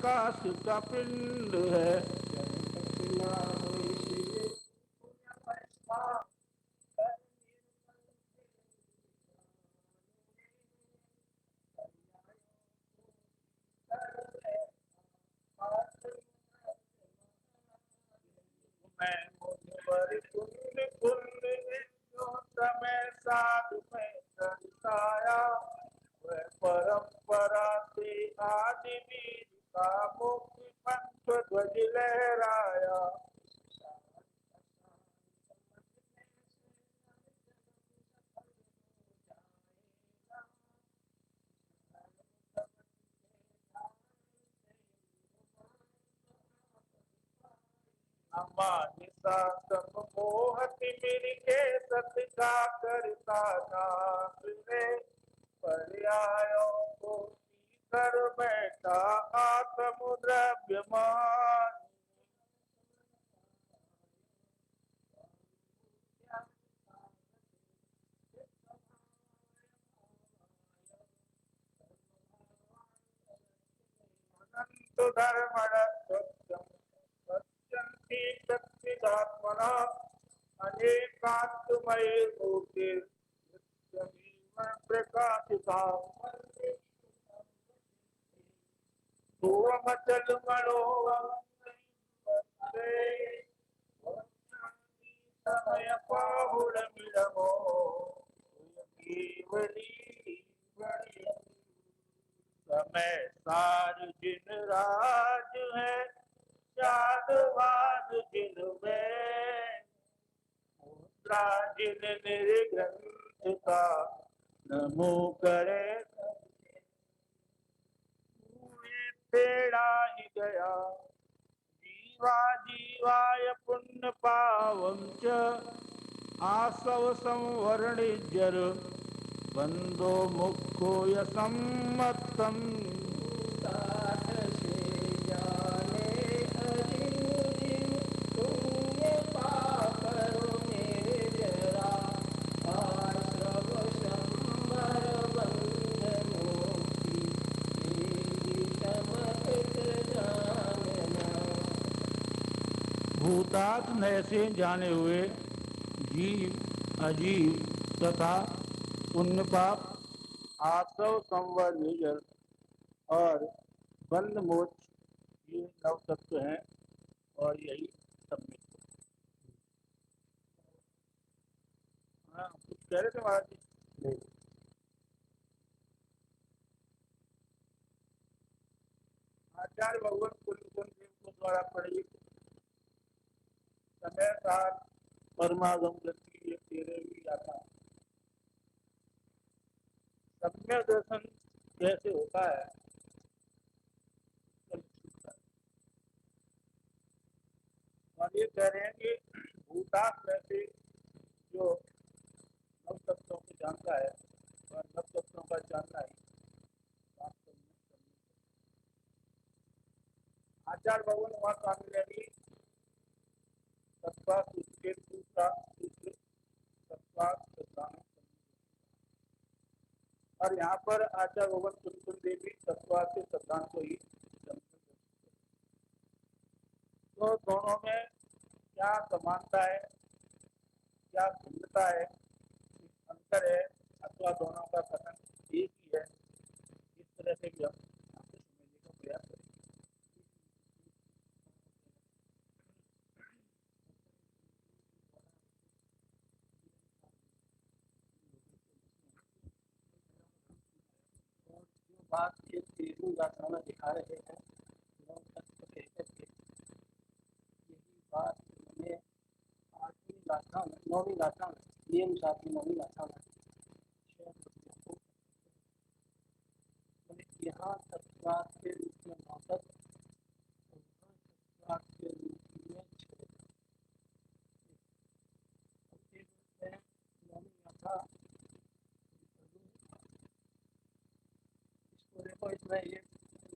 प्रकाश का पिंड है। मैं मुनिवर कुंड कुंड में साधु में दर्शाया, वह परंपरा से आदि वीर का मुक्ति पंथ ध्वज लहराया। अमानिसा सब मोहति मिल के सत का करता नाम रे, पर्यायों को कर बैठा आत्म द्रव्यमान। अनंत धर्मण सत्यम सत्यंति सच्चिदात्मना, अनेकांतमय मूर्ति प्रकाशिता। सोमचल मणो समय पाहुल मिलमो, समय सार जिन राज है, शादवाद जिन में, मुद्रा जिन निर्ग्रंथ का नमो करे। तेरा ही गया जीवा जीवाय पुण्य पावं च, आसव संवरणिजर बंदो मुखो यसम्मतम। भूतात नैसे जाने हुए जीव अजीव तथा पुण्य पाप, आसव संवर निजर और बंद मोक्ष, ये नव तत्व हैं और यही सम्मित। हाँ, कुछ कह रहे थे महाराज जी? आचार्य भगवान कुलकुल देव द्वारा पढ़ी समय सार परमागम गति, ये 13वीं गाथा। सम्यक दर्शन कैसे होता है? और ये कह रहे हैं कि भूतात्म में से जो नव तत्वों को जानता है और नव तत्वों का जानना ही वास्तव में। आचार्य भगवान वहां स्वामी ने भी तत्वा सूत्र दूसरा सूत्र तत्वा सिद्धांत, और यहाँ पर आचार्य भगवान कुलकुल देवी तत्वा के सिद्धांत को ही तो दोनों में क्या समानता है, क्या भिन्नता है, अंतर है, अथवा दोनों का कथन एक ही है, इस तरह से भी हम समझने का प्रयास करें। बात ये 13वीं गाथा में दिखा रहे हैं, यही बात हमें 8वीं गाथा में 9वीं गाथा में नियम 7वीं 9वीं गाथा में यहाँ तत्वात के रूप में 9 तक, तत्वात के रूप में 6। इसको देखो, इसमें ये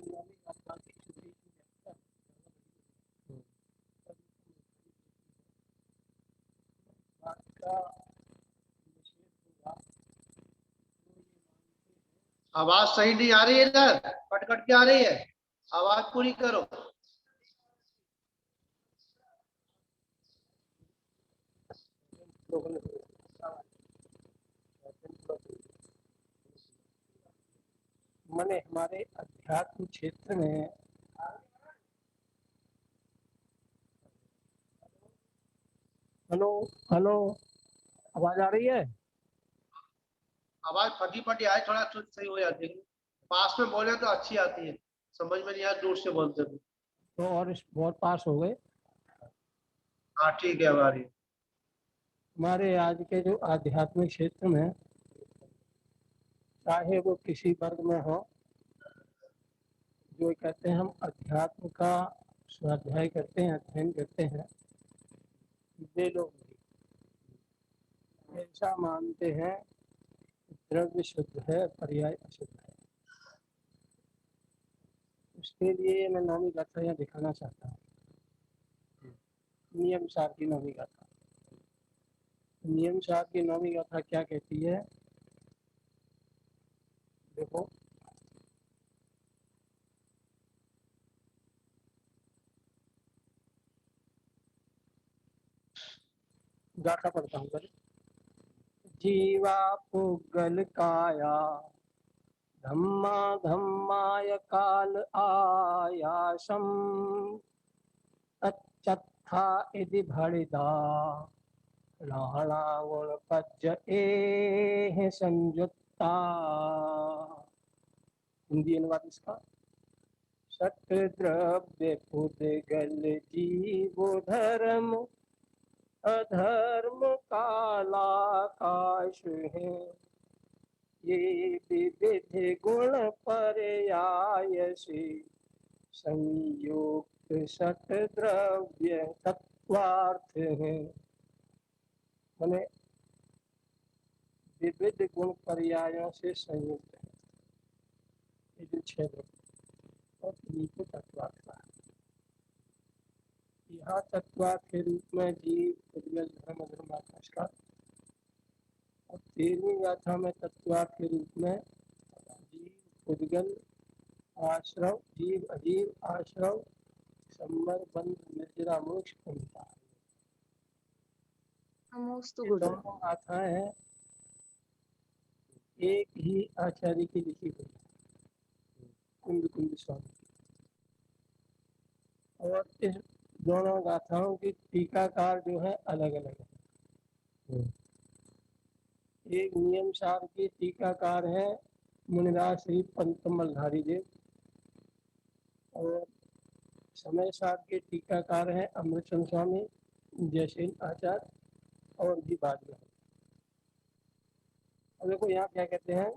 9वीं गाथा की छोटी सी बात का निषेध होगा। आवाज सही नहीं आ रही है, इधर कट कट के आ रही है, आवाज पूरी करो। मैंने हमारे अध्यात्म क्षेत्र में हेलो हेलो, आवाज आ रही है? आवाज फटी फटी आए, थोड़ा सही हो जाती है। पास में बोले तो अच्छी आती है, समझ में नहीं आया दूर से बोलते तो और बहुत पास हो गए। हाँ ठीक है हमारी। हमारे आज के जो आध्यात्मिक क्षेत्र में, चाहे वो किसी वर्ग में हो, जो कहते हैं हम अध्यात्म का स्वाध्याय करते हैं, अध्ययन करते हैं, वे लोग ऐसा मानते हैं द्रव्य शुद्ध है, पर्याय अशुद्ध है। उसके लिए मैं नौवीं गाथा यहाँ दिखाना चाहता हूँ। नियम सार की नौवीं गाथा। नियम सार की नौवीं गाथा क्या कहती है? देखो, गाथा पढ़ता हूँ। जीवा पुगल काया, धम्मा धम्माय काल आयासम, तच्चत्था इति भणिता राणावण पज्य एह संयुक्ता। हिंदी अनुवाद इसका। सत द्रव्य पुद्गल जीव धर्म, अधर्म कालाकाश है, ये विविध गुण पर्याय से संयुक्त सत द्रव्य तत्वार्थ है। माने विविध गुण पर्यायों से संयुक्त है ये जो छह द्रव्य, और इन्हीं को तत्वार्थ कहा। यहाँ तत्वार्थ के रूप में जीव, पुद्गल, धर्म, अधर्म, आकाश का, और 13वीं गाथा में तत्वार्थ के रूप में जीव, पुद्गल, आश्रव, जीव, अजीव, आश्रव, संबर, बंध, निर्जरा, मोक्ष, कुंडता। दोनों गाथाएं हैं एक ही आचार्य की लिखी हुई, कुंद कुंद स्वामी की। और इस दोनों गाथाओं की टीकाकार जो है अलग अलग है। एक नियम सार की टीकाकार है मुनिराज श्री पंत मलधारी देव, और समय सार के टीकाकार है अमृतचंद स्वामी, जयसेन आचार्य, और भी बाद में। अब देखो यहाँ क्या कहते हैं,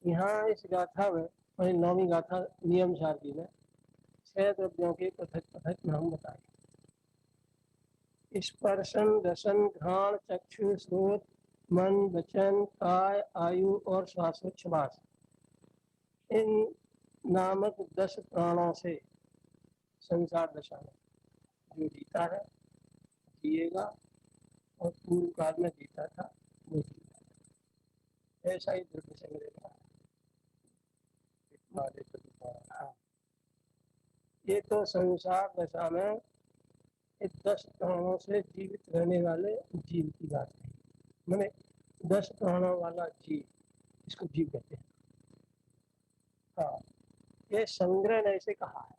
यहाँ इस गाथा में, नौवीं गाथा नियम सार की में, छह द्रव्यों के पृथक पृथक नाम बताए। स्पर्शन, रसन, घ्राण, चक्षु, श्रोत, मन, वचन, काय, आयु और श्वासोच्छ्वास, इन नामक 10 प्राणों से संसार दशा में जो जीता है, जिएगा, और पूर्व काल में जीता था वो जीता है। ऐसा ही द्रव्य संग्रह है। ये तो संसार दशा में 10 प्राणों से जीवित रहने वाले जीव की बात है। मैंने 10 प्राणों वाला जीव, इसको जीव कहते हैं। हाँ, ये संग्रह ने ऐसे कहा है।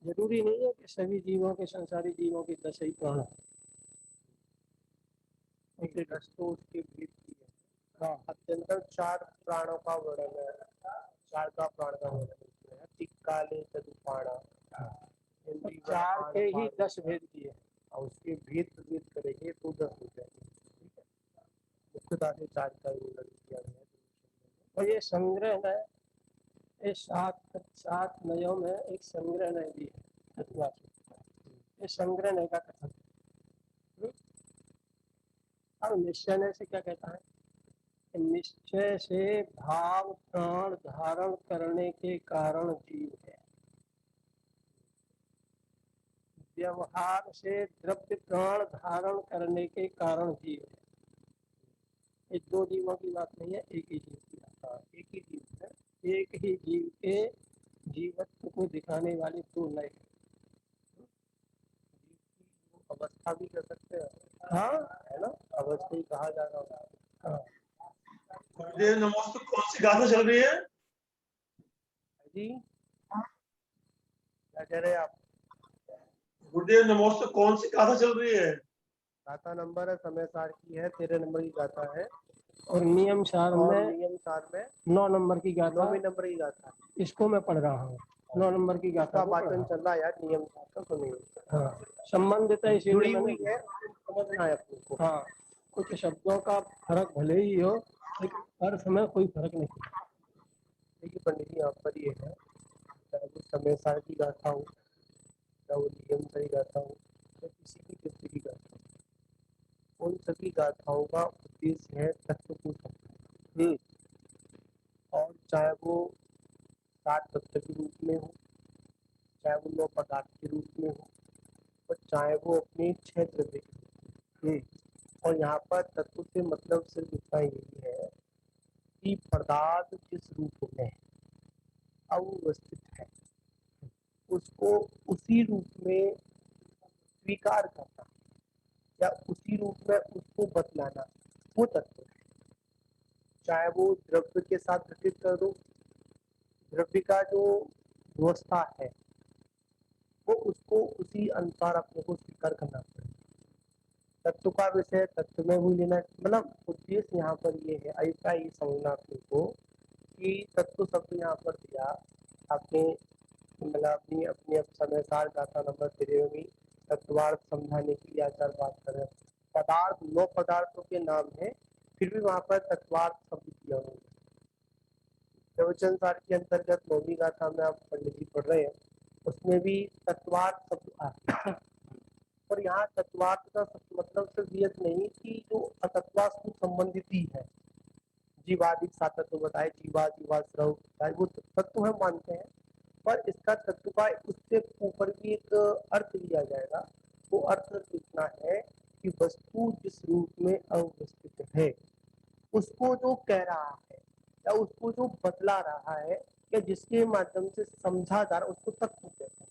जरूरी नहीं है कि सभी जीवों के, संसारी जीवों के 10 ही प्राण है। उनके 10 तो उसके भेद की है। हाँ, अत्यंत 4 प्राणों का वर्णन है, 4 का प्राण का वर्णन है। तिक्काले तदुपाणा, 4 के ही 10 भेद किए, और उसके भेद भेद करेंगे तो 10 हो जाएंगे। मुख्यतः से 4 का वर्णन किया गया है। और ये संग्रह है, ये 7 नयों में एक संग्रह नय भी है। ये संग्रह नय का कथन। अब निश्चय नय से क्या कहता है? निश्चय से भाव प्राण धारण करने के कारण जीव है, व्यवहार से द्रव्य प्राण धारण करने के कारण जीव है। ये 2 जीवों की बात नहीं है, एक ही जीव की बात है। एक ही जीव है, एक ही जीव के जीवत्व को दिखाने वाले दो लय। अवस्था भी कर सकते हैं, हाँ है ना, अवस्था ही कहा जा रहा है। हाँ गुरुदेव नमस्ते, कौन सी गाथा चल रही है? जी क्या कह रहे हैं आप? गुरुदेव नमस्ते, कौन सी गाथा चल रही है? गाथा नंबर है, समय सार की है, 13 नंबर की गाथा है, और नियम सार और में नियम सार में 9 नंबर की गाथा, 9वीं नंबर की गाथा है। इसको मैं पढ़ रहा हूँ। 9 नंबर की गाथा इसका को पढ़ वाचन रहा चल रहा है यार, नियम सार का सुनिए। हूँ। हाँ संबंधित है जुड़ी इसीलिए हुई मैंने है, समझना है अपने को। हाँ कुछ शब्दों का फर्क भले ही हो लेकिन अर्थ में कोई फर्क नहीं। देखिए पंडित जी, यहाँ पर ये है, चाहे वो समय सार की गाथा हो, चाहे वो नियम सार की गाथा हो, या किसी भी किस्म की गाथा हो, उन सभी गाथाओं का उद्देश्य है तत्व को समझना। और चाहे वो 7 तत्व के रूप में हो, चाहे वो 9 पदार्थ के रूप में हो, और चाहे वो अपने 6 द्रव्य के रूप में। और यहाँ पर तत्व से मतलब सिर्फ इतना यही है कि पदार्थ जिस रूप में अवस्थित है उसको उसी रूप में स्वीकार करना या उसी रूप में उसको बतलाना, वो तत्व है। चाहे वो द्रव्य के साथ घटित कर दो, द्रव्य का जो व्यवस्था है वो उसको उसी अनुसार अपने को स्वीकार करना पड़ेगा। तत्व का विषय तत्व में भी लेना, मतलब उद्देश्य यहाँ पर ये है, ऐसा ही समझना अपने को कि तत्व शब्द यहाँ पर दिया आपने, मतलब अपनी अपनी अब समय सार गाथा नंबर 13 में तत्वार्थ समझाने के लिए आचार्य बात कर रहे हैं। पदार्थ 9 पदार्थों के नाम है, फिर भी वहां पर तत्वार्थ शब्द किया हुआ है। प्रवचन सार के अंतर्गत 9वीं गाथा में आप पंडित जी पढ़ रहे हैं, उसमें भी तत्वार्थ शब्द आता है। और यहाँ तत्वार्थ का मतलब सिर्फ ये नहीं कि जो अतत्वार्थ से संबंधित ही है, जीवादिक सातत्व बताए, जीवा जीवा स्रव वो तत्व हम मानते हैं, पर इसका तत्व का उससे ऊपर भी एक अर्थ दिया जाएगा। वो अर्थ इतना है कि वस्तु जिस रूप में अवस्थित है उसको जो कह रहा है या उसको जो बतला रहा है या जिसके माध्यम से समझा जा रहा है उसको तत्व कहते हैं।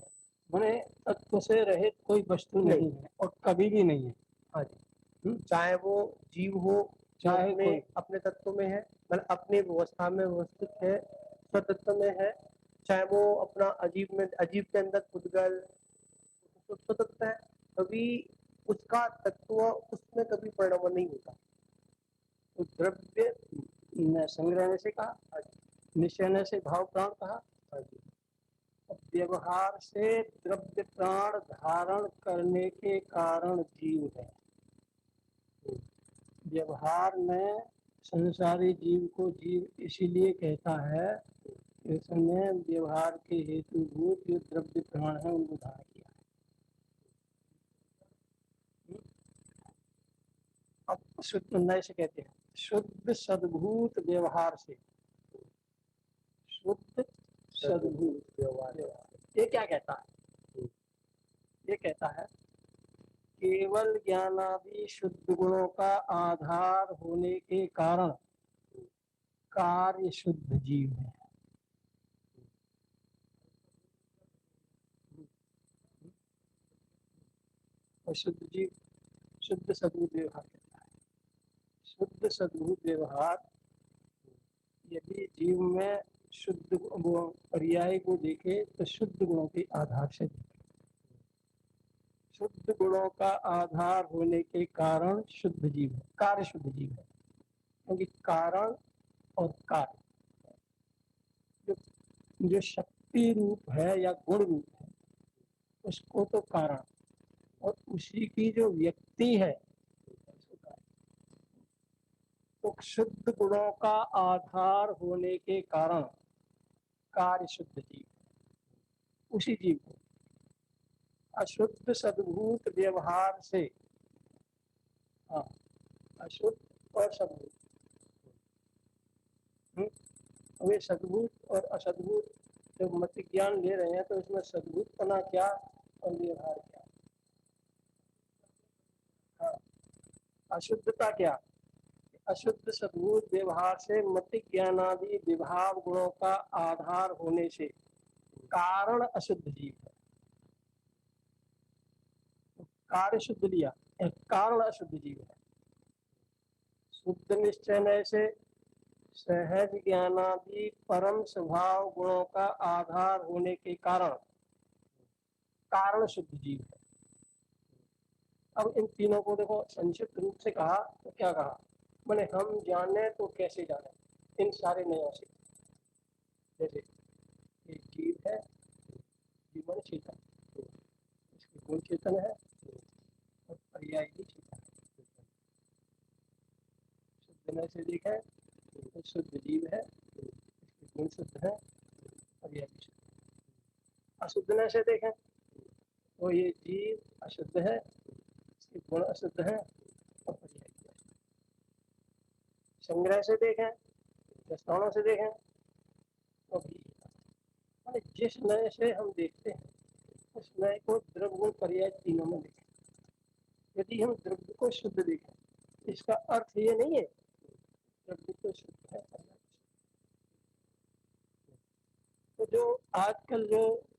मैंने तत्व से रहित कोई वस्तु नहीं है और कभी भी नहीं है। हाँ जी, चाहे वो जीव हो, चाहे अपने कोई अपने तत्व में है, मतलब अपने व्यवस्था में व्यवस्थित है, स्वतत्व में है, चाहे वो अपना अजीब में, अजीब के अंदर पुद्गल स्वतंत्र है, कभी उसका तत्व उसमें कभी परिणाम नहीं होता। तो द्रव्य न संग्रह से कहा, निश्चय से भाव प्राण कहा, व्यवहार से द्रव्य प्राण धारण करने के कारण जीव है। व्यवहार में संसारी जीव को जीव इसीलिए कहता है, इसने व्यवहार के हेतुभूत जो द्रव्य प्राण है उनको धारण किया है। अब शुद्ध नय से कहते हैं शुद्ध सद्भूत व्यवहार से, शुद्ध सद्भूत व्यवहार। ये क्या कहता है? ये कहता है केवल ज्ञानादि शुद्ध गुणों का आधार होने के कारण कार्य शुद्ध जीव है। और शुद्ध जीव शुद्ध सद्भूत व्यवहार कहता है। शुद्ध सद्भूत व्यवहार यदि जीव में शुद्ध पर्याय को देखे तो शुद्ध गुणों के आधार से देखे। शुद्ध गुणों का आधार होने के कारण शुद्ध जीव है, कार्य शुद्ध जीव है। क्योंकि कारण और कार्य जो शक्ति रूप है या गुण रूप है उसको तो कारण, और उसी की जो व्यक्ति है तो शुद्ध गुणों का आधार होने के कारण कार्य शुद्ध जीव, उसी जीव को अशुद्ध सद्भूत व्यवहार से, हाँ अशुद्ध और सद्भूत, वे सद्भूत और असद्भूत जब मत ज्ञान ले रहे हैं तो इसमें सद्भूत पना क्या और व्यवहार क्या। हाँ अशुद्धता क्या, अशुद्ध सद्भूत व्यवहार से मति ज्ञानादि विभाव गुणों का आधार होने से कारण अशुद्ध जीव है। कार्य शुद्ध लिया, कारण अशुद्ध जीव है। शुद्ध निश्चय से सहज ज्ञानादि परम स्वभाव गुणों का आधार होने के कारण कारण शुद्ध जीव है। अब इन तीनों को देखो संक्षिप्त रूप से कहा तो क्या कहा, मैंने हम जाने तो कैसे जाने, इन सारे नयों से। जैसे एक जीव है, जीवन चेतन, इसके गुण चेतन है और पर्याय भी चेतन है। शुद्ध से देखें तो शुद्ध जीव है, इसके गुण शुद्ध है, पर्याय भी शुद्ध है। अशुद्ध से देखें तो ये जीव अशुद्ध है, इसके गुण अशुद्ध है और पर्याय भी अशुद्ध है। संग्रह से देखें, दस्तानों से देखें तो भी जिस नए से हम देखते हैं उस नए को द्रव्य गुण पर्याय तीनों में देखें। यदि हम द्रव्य को शुद्ध देखें, इसका अर्थ ये नहीं है द्रव्य तो शुद्ध है। तो जो आजकल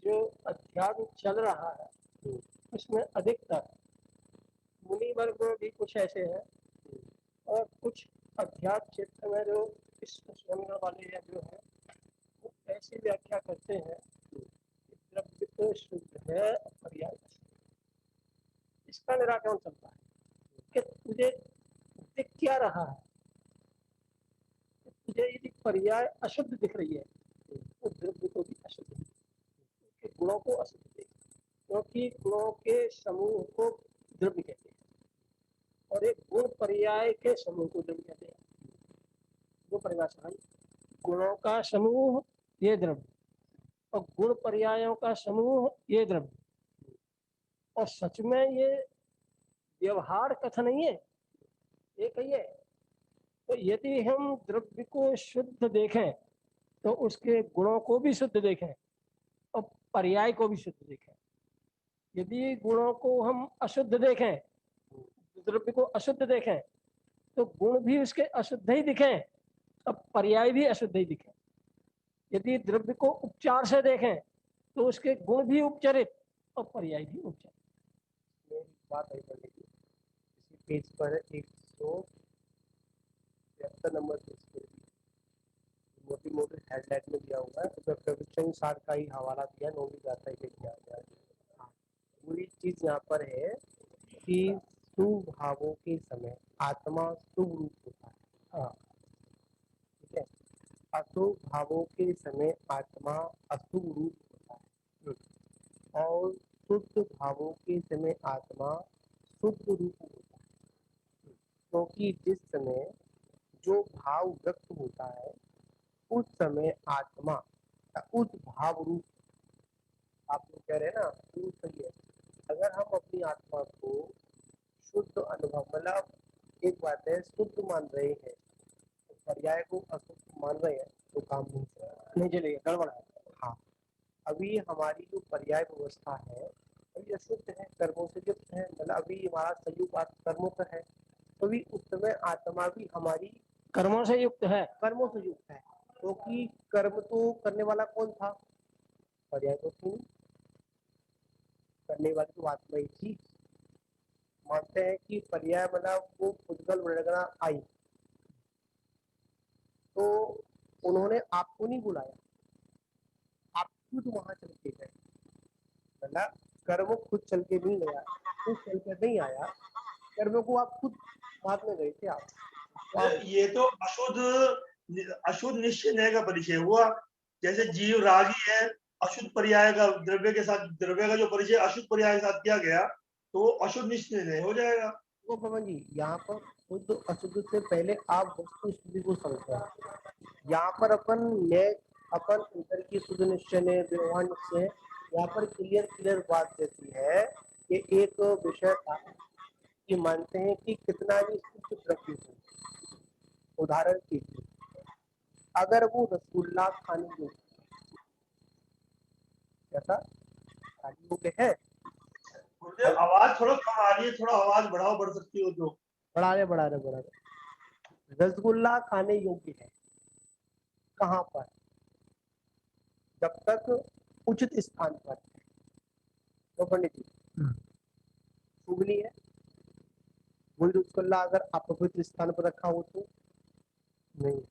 जो अध्यात्म चल रहा है उसमें अधिकतर मुनि वर्ग में भी कुछ ऐसे हैं और कुछ अध्यात्म क्षेत्र में जो इस सुनने वाले या जो है वो ऐसी व्याख्या करते हैं कि द्रव्य तो शुद्ध है और पर्याय अशुद्ध। इसका निराकरण चलता है कि तुझे दिख क्या रहा है। तुझे यदि पर्याय अशुद्ध दिख रही है तो द्रव्य को भी अशुद्ध, उसके गुणों को अशुद्ध देख, क्योंकि गुणों के समूह को द्रव्य कहते हैं और एक गुण पर्याय के समूह को द्रव्य कहते हैं। दो परिभाषा है, गुणों का समूह ये द्रव्य और गुण पर्यायों का समूह ये द्रव्य। और सच में ये व्यवहार कथन नहीं है, ये कहिए। तो यदि हम द्रव्य को शुद्ध देखें तो उसके गुणों को भी शुद्ध देखें और पर्याय को भी शुद्ध देखें। यदि गुणों को हम अशुद्ध देखें, द्रव्य को अशुद्ध देखें, तो गुण भी उसके अशुद्ध ही दिखें और पर्याय भी अशुद्ध ही दिखें। यदि द्रव्य को उपचार से देखें तो उसके गुण भी उपचरित और पर्याय भी उपचरित। बात आई पड़ेगी इसी पेज पर 173 नंबर पेज पर मोटी मोटी हेडलाइन में दिया हुआ है। तो प्रवचन सार का ही हवाला दिया, नौवीं गाथा के दिया गया। पूरी चीज यहाँ पर है कि शुभ भावों के समय आत्मा शुभ रूप होता है। हाँ ठीक है, अशुभ भावों के समय आत्मा अशुभ रूप होता है और शुद्ध भावों के समय आत्मा शुद्ध रूप होता है। क्योंकि जिस समय जो भाव व्यक्त होता है उस समय आत्मा उस भाव रूप, आप लोग कह रहे हैं ना, वो सही है। अगर हम अपनी आत्मा को शुद्ध अनुभव, मतलब एक बात है शुद्ध मान रहे हैं तो पर्याय को अशुद्ध मान रहे हैं तो काम नहीं चलेगा, गड़बड़ है। हाँ, अभी हमारी जो पर्याय व्यवस्था है अभी अशुद्ध है, कर्मों से युक्त है, मतलब अभी हमारा संयुक्त कर्मों का है, तो भी उस समय आत्मा भी हमारी कर्मों से युक्त है। कर्मों से युक्त है, क्योंकि कर्म तो करने वाला कौन था, पर्याय तो थी, करने वाली तो आत्मा ही थी। मानते हैं कि पर्याय मतलब वो पुद्गल वृणगणा आई तो उन्होंने आपको नहीं बुलाया, आप खुद वहां चल के गए, मतलब कर्म खुद चल के नहीं गया, खुद चल के नहीं आया, कर्म को आप खुद बाद में गए थे आप। ये तो अशुद्ध निश्चय नय का परिचय हुआ। जैसे जीव रागी है, अशुद्ध पर्याय का द्रव्य के साथ, द्रव्य का जो परिचय अशुद्ध पर्याय के साथ किया गया तो अशुद्ध निश्चय नय हो जाएगा। वो पवन जी यहाँ पर शुद्ध अशुद्ध से पहले आप वस्तु स्थिति को समझो। यहाँ पर अपन अंतर की शुद्ध निश्चय ने व्यवहार निश्चय, यहाँ पर क्लियर बात देती है कि एक विषय था कि मानते हैं कि कितना भी शुद्ध द्रव्य हो, उदाहरण के लिए अगर वो रसगुल्ला खाने योग्य, कैसा खाने योग्य है, आवाज थोड़ा कम आ रही है, थोड़ा आवाज बढ़ाओ, बढ़ सकती हो तो। बढ़ा रहे। रसगुल्ला खाने योग्य है कहाँ पर? जब तक उचित स्थान पर है। तो पंडित जी चुगली है। वही रसगुल्ला अगर अपवित्र स्थान पर रखा हो तो नहीं,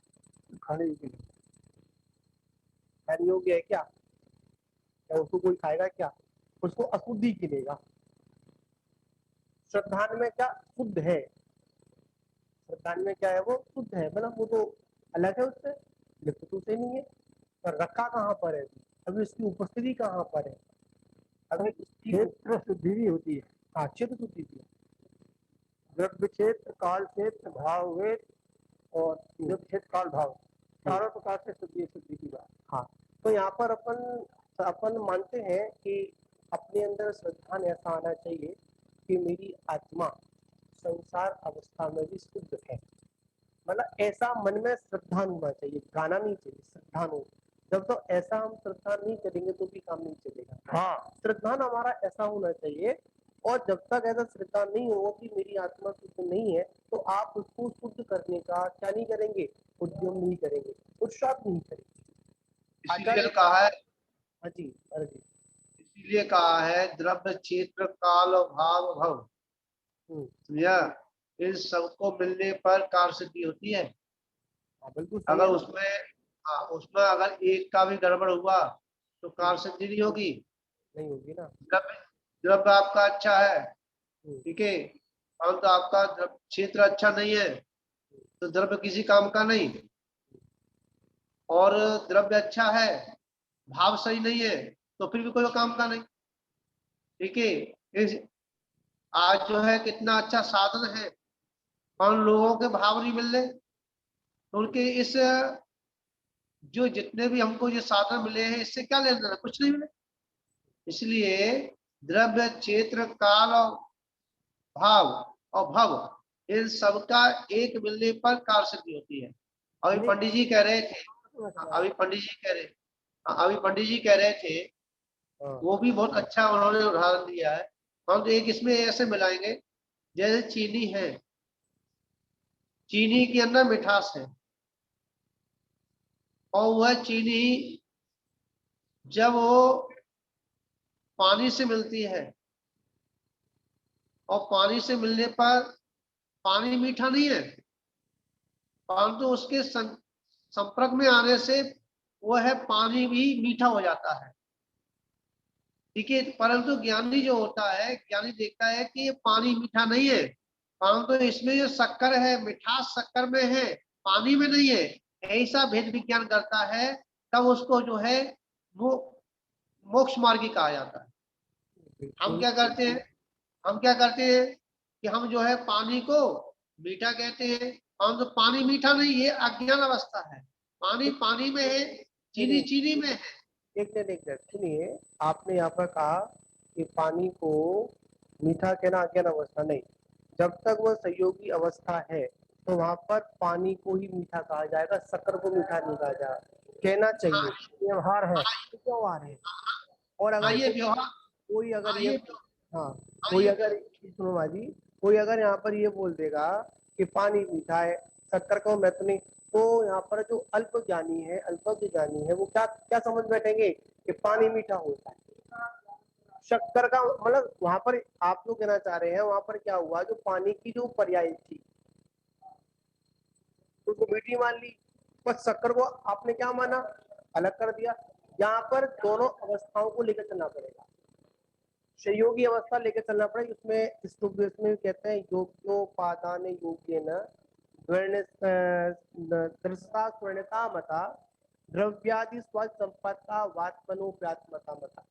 खाने योग्य नहीं। खाने योग्य है क्या? क्या उसको कोई खाएगा क्या? उसको अशुद्धि गिनेगा। श्रद्धान में क्या शुद्ध है? श्रद्धान में क्या है? वो शुद्ध है, मतलब वो तो अलग है, उससे लिप्त तो उसे नहीं है। पर रखा कहाँ पर है? अभी उसकी उपस्थिति कहाँ पर है? अभी उसकी क्षेत्र शुद्धि भी होती है। हाँ, चित्त शुद्धि भी है। द्रव्य क्षेत्र, काल क्षेत्र, भाव वेद और द्रव्य क्षेत्र, काल भाव, चारों प्रकार से शुद्धि शुद्धि की बात। हाँ, तो यहाँ पर अपन मानते हैं कि अपने अंदर श्रद्धान ऐसा आना चाहिए कि मेरी आत्मा संसार अवस्था में भी शुद्ध है। मतलब ऐसा मन में श्रद्धान होना चाहिए, गाना नहीं चाहिए, श्रद्धान हो। जब तो ऐसा हम श्रद्धान नहीं करेंगे तो भी काम नहीं चलेगा। हाँ, श्रद्धान हमारा ऐसा होना चाहिए। और जब तक ऐसा श्रद्धा नहीं हो कि मेरी आत्मा शुद्ध नहीं है, तो आप उसको शुद्ध करने का क्या नहीं करेंगे? उद्यम नहीं करेंगे, पुरुषार्थ नहीं करेंगे। इसीलिए तो कहा है, हाँ जी, अरे जी, इसीलिए कहा है द्रव्य क्षेत्र काल और भाव भव, समझा? इन सबको मिलने पर कार्य सिद्धि होती है। हाँ बिल्कुल सही अगर है। उसमें अगर एक का भी गड़बड़ हुआ तो कार्य सिद्धि नहीं होगी। नहीं होगी ना। द्रव्य द्रव्य आपका अच्छा है, ठीक है, परंतु आपका क्षेत्र अच्छा नहीं है तो द्रव्य किसी काम का नहीं। और द्रव्य अच्छा है, भाव सही नहीं है तो फिर भी कोई काम का नहीं, ठीक है। इस आज जो है कितना अच्छा साधन है, और लोगों के भाव नहीं मिल रहे, तो उनके इस जो जितने भी हमको ये साधन मिले हैं इससे क्या लेना देना? कुछ नहीं मिले। इसलिए द्रव्य क्षेत्र काल और भाव और भव, इन सबका एक मिलने पर कार्य सिद्धि होती है। अभी पंडित जी कह रहे थे, अभी पंडित जी कह रहे थे, वो भी बहुत अच्छा उन्होंने उदाहरण दिया है। हम तो एक इसमें ऐसे मिलाएंगे, जैसे चीनी है, चीनी के अंदर मिठास है, और वह चीनी जब वो पानी से मिलती है, और पानी से मिलने पर पानी मीठा नहीं है, परंतु उसके संपर्क में आने से वह है पानी भी मीठा हो जाता है, ठीक है। परंतु ज्ञानी जो होता है, ज्ञानी देखता है कि ये पानी मीठा नहीं है, परंतु इसमें जो शक्कर है, मिठास शक्कर में है, पानी में नहीं है, ऐसा भेद विज्ञान करता है, तब उसको जो है वो मोक्ष मार्गी कहा जाता है। हम क्या करते हैं कि हम जो है पानी को मीठा कहते हैं, परंतु पानी मीठा नहीं, ये अज्ञान अवस्था है। पानी पानी में है, चीनी चीनी में है। एक मिनट सुनिए, आपने यहाँ पर कहा कि पानी को मीठा कहना अज्ञान अवस्था नहीं। जब तक वह संयोगी अवस्था है तो वहां पर पानी को ही मीठा कहा जाएगा, शक्कर को मीठा नहीं कहा जाएगा, कहना चाहिए। व्यवहार है, व्यवहार है। और अगर ये व्यवहार, कोई अगर ये हाँ कोई अगर सुनो माजी, कोई अगर यहाँ पर ये बोल देगा कि पानी मीठा है, शक्कर को मैं तो नहीं, तो यहाँ पर जो अल्प ज्ञानी है, अल्पज्ञ ज्ञानी है, वो क्या क्या समझ बैठेंगे कि पानी मीठा होता है। शक्कर का मतलब वहां पर आप जो कहना चाह रहे हैं, वहां पर क्या हुआ, जो पानी की जो पर्याय थी उसको मीठी मान ली, पर शक्कर को आपने क्या माना, अलग कर दिया। यहाँ पर दोनों अवस्थाओं को लेकर चलना पड़ेगा, संयोगी अवस्था लेकर चलना पड़ेगा। इसमें कहते हैं योग्योपादान योग्येन दृष्टा स्वर्णता मता द्रव्यादि स्व संपत्ता वात्मनोप्यात्मता मता।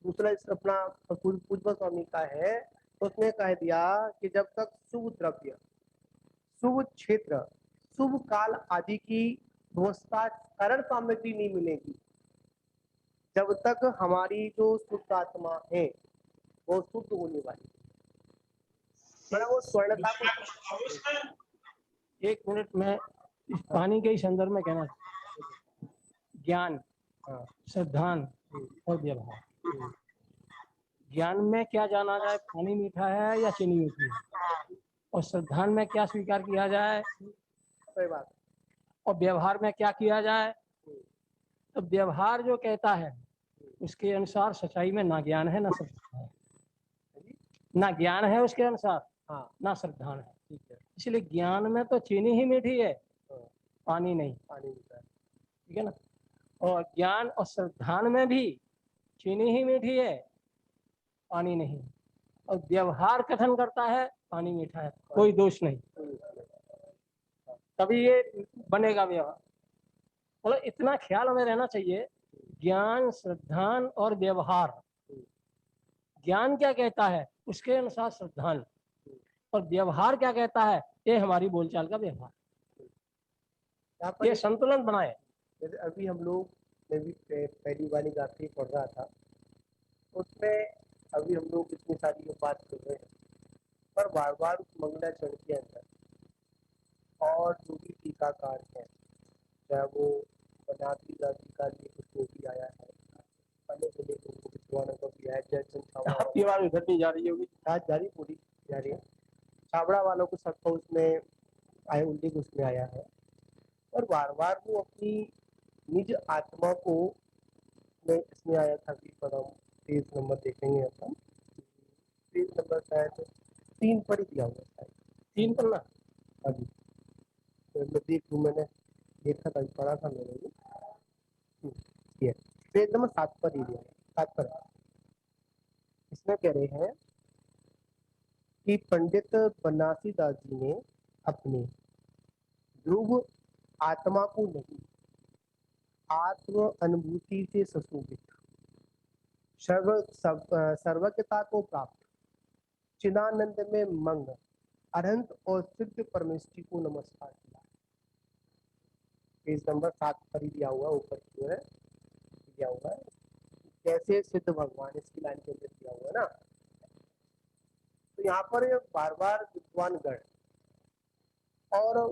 दूसरा अपना पूज्य स्वामी का है, तो उसने कह दिया कि जब तक शुभ द्रव्य, शुभ क्षेत्र, शुभ काल आदि की व्यवस्था कारण सामग्री नहीं मिलेगी, जब तक हमारी जो शुद्ध आत्मा है वो शुद्ध होने वाली, मतलब वो स्वर्णता को। एक मिनट में इस पानी के ही संदर्भ में कहना, ज्ञान, श्रद्धान और व्यवहार। ज्ञान में क्या जाना जाए, पानी मीठा है या चीनी मीठी है? और श्रद्धान में क्या स्वीकार किया जाए, सही बात। और व्यवहार में क्या किया जाए। तो व्यवहार जो कहता है उसके अनुसार सच्चाई में ना ज्ञान है ना श्रद्धा है, ना ज्ञान है उसके अनुसार, हाँ ना श्रद्धान है। ठीक है। इसलिए ज्ञान में तो चीनी ही मीठी है, पानी नहीं, पानी मीठा है। ठीक है ना। और ज्ञान और श्रद्धान में भी चीनी ही मीठी है, पानी नहीं। और व्यवहार कथन करता है पानी मीठा है, कोई दोष नहीं, तभी ये बनेगा व्यवहार। मतलब इतना ख्याल हमें रहना चाहिए, ज्ञान, श्रद्धान और व्यवहार। ज्ञान क्या कहता है उसके अनुसार श्रद्धान, और व्यवहार क्या कहता है ये हमारी बोलचाल का व्यवहार, यहाँ पर ये संतुलन बनाए। जैसे अभी हम लोग, मैं भी पहली वाली गाथी पढ़ रहा था, उसमें अभी हम लोग इतनी सारी जो बात कर रहे हैं, पर बार बार उस मंगलाचरण के अंदर और जो भी टीकाकार है, चाहे वो बनाती जाति का लिए कुछ जो भी आया है, अनेक अनेक उनको विद्वानों का भी है, जयचंद छाबड़ा आपकी आवाज उधर नहीं जा रही होगी, आज जारी पूरी जा रही है, छाबड़ा वालों को सबको उसमें आए, उल्लेख उसमें आया है। और बार बार वो अपनी निज आत्मा को, में इसमें आया था कि पदम पेज नंबर देखेंगे अपन, पेज नंबर शायद 3 पर ही दिया हुआ शायद, 3 पन्ना। अभी तो मैं देख लूँ, मैंने देखा था, पढ़ा था मैंने भी, ये पेज नंबर 7 पर ही दिया है, 7 पर। इसमें कह रहे हैं कि पंडित बनासी दास जी ने अपने ध्रुव आत्मा को नहीं, आत्म अनुभूति से सुशोभित, सर्वज्ञता को प्राप्त, चिदानंद में मंग, अनंत और सिद्ध परमेष्टि को नमस्कार किया। पेज नंबर 7 पर ही दिया हुआ, ऊपर की ओर दिया हुआ है, कैसे सिद्ध भगवान, इसकी लाइन के अंदर दिया हुआ है ना। तो यहाँ पर बार बार विद्वानगण और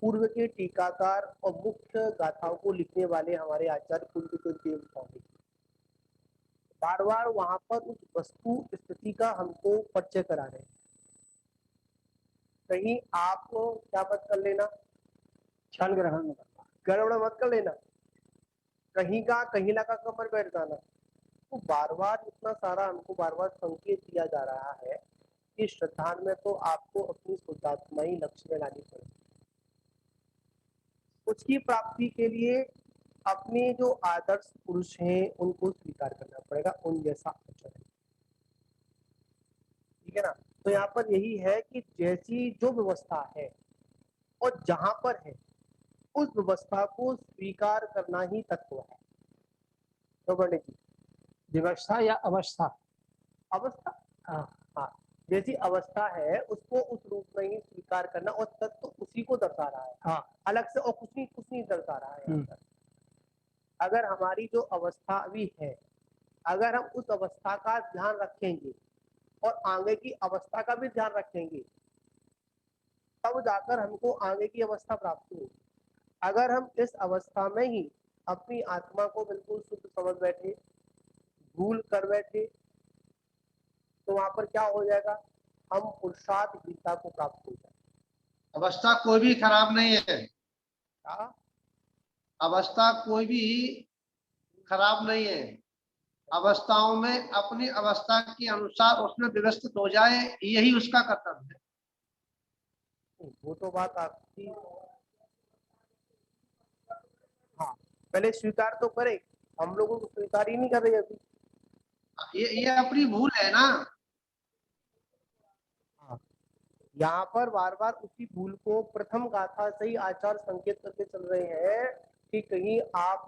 पूर्व के टीकाकार और मुख्य गाथाओं को लिखने वाले हमारे आचार्य कुलदीप देव स्वामी बार बार वहां पर उस वस्तु स्थिति का हमको परिचय करा रहे हैं। कहीं आपको क्या मत कर लेना, क्षण ग्रहण में करना, गड़बड़ मत कर लेना, कहीं का कहीं लगा कमर बैठ जाना। तो बार बार इतना सारा हमको बार बार संकेत दिया जा रहा है कि श्रद्धान में तो आपको अपनी शुद्धात्मा ही लक्ष्य में लानी पड़ेगी। उसकी प्राप्ति के लिए अपने जो आदर्श पुरुष हैं उनको स्वीकार करना पड़ेगा, उन जैसा आचरण, ठीक है ना। तो यहाँ पर यही है कि जैसी जो व्यवस्था है और जहां पर है उस व्यवस्था को स्वीकार करना ही तत्व है। तो पंडित जी, व्यवस्था या अवस्था, अवस्था, हाँ हाँ, जैसी अवस्था है उसको उस रूप में ही स्वीकार करना, और तत्व तो उसी को दर्शा रहा है, हाँ, अलग से और कुछ नहीं दर्शा रहा है। अगर हमारी जो अवस्था अभी है, अगर हम उस अवस्था का ध्यान रखेंगे और आगे की अवस्था का भी ध्यान रखेंगे, तब जाकर हमको आगे की अवस्था प्राप्त होगी। अगर हम इस अवस्था में ही अपनी आत्मा को बिल्कुल शुद्ध समझ बैठे, भूल कर बैठे, तो वहां पर क्या हो जाएगा, हम पुरुषार्थ गीता को प्राप्त हो जाएगा। अवस्था कोई भी खराब नहीं है, क्या? अवस्था कोई भी खराब नहीं है। अवस्थाओं में अपनी अवस्था के अनुसार उसमें व्यवस्थित हो जाए, यही उसका कर्तव्य है। वो तो बात आपकी, हाँ, पहले स्वीकार तो करे, हम लोगों को स्वीकार ही नहीं कर रहे अभी। ये अपनी भूल है ना। यहाँ पर बार बार उसी भूल को प्रथम गाथा से ही आचार संकेत करके चल रहे हैं कि कहीं आप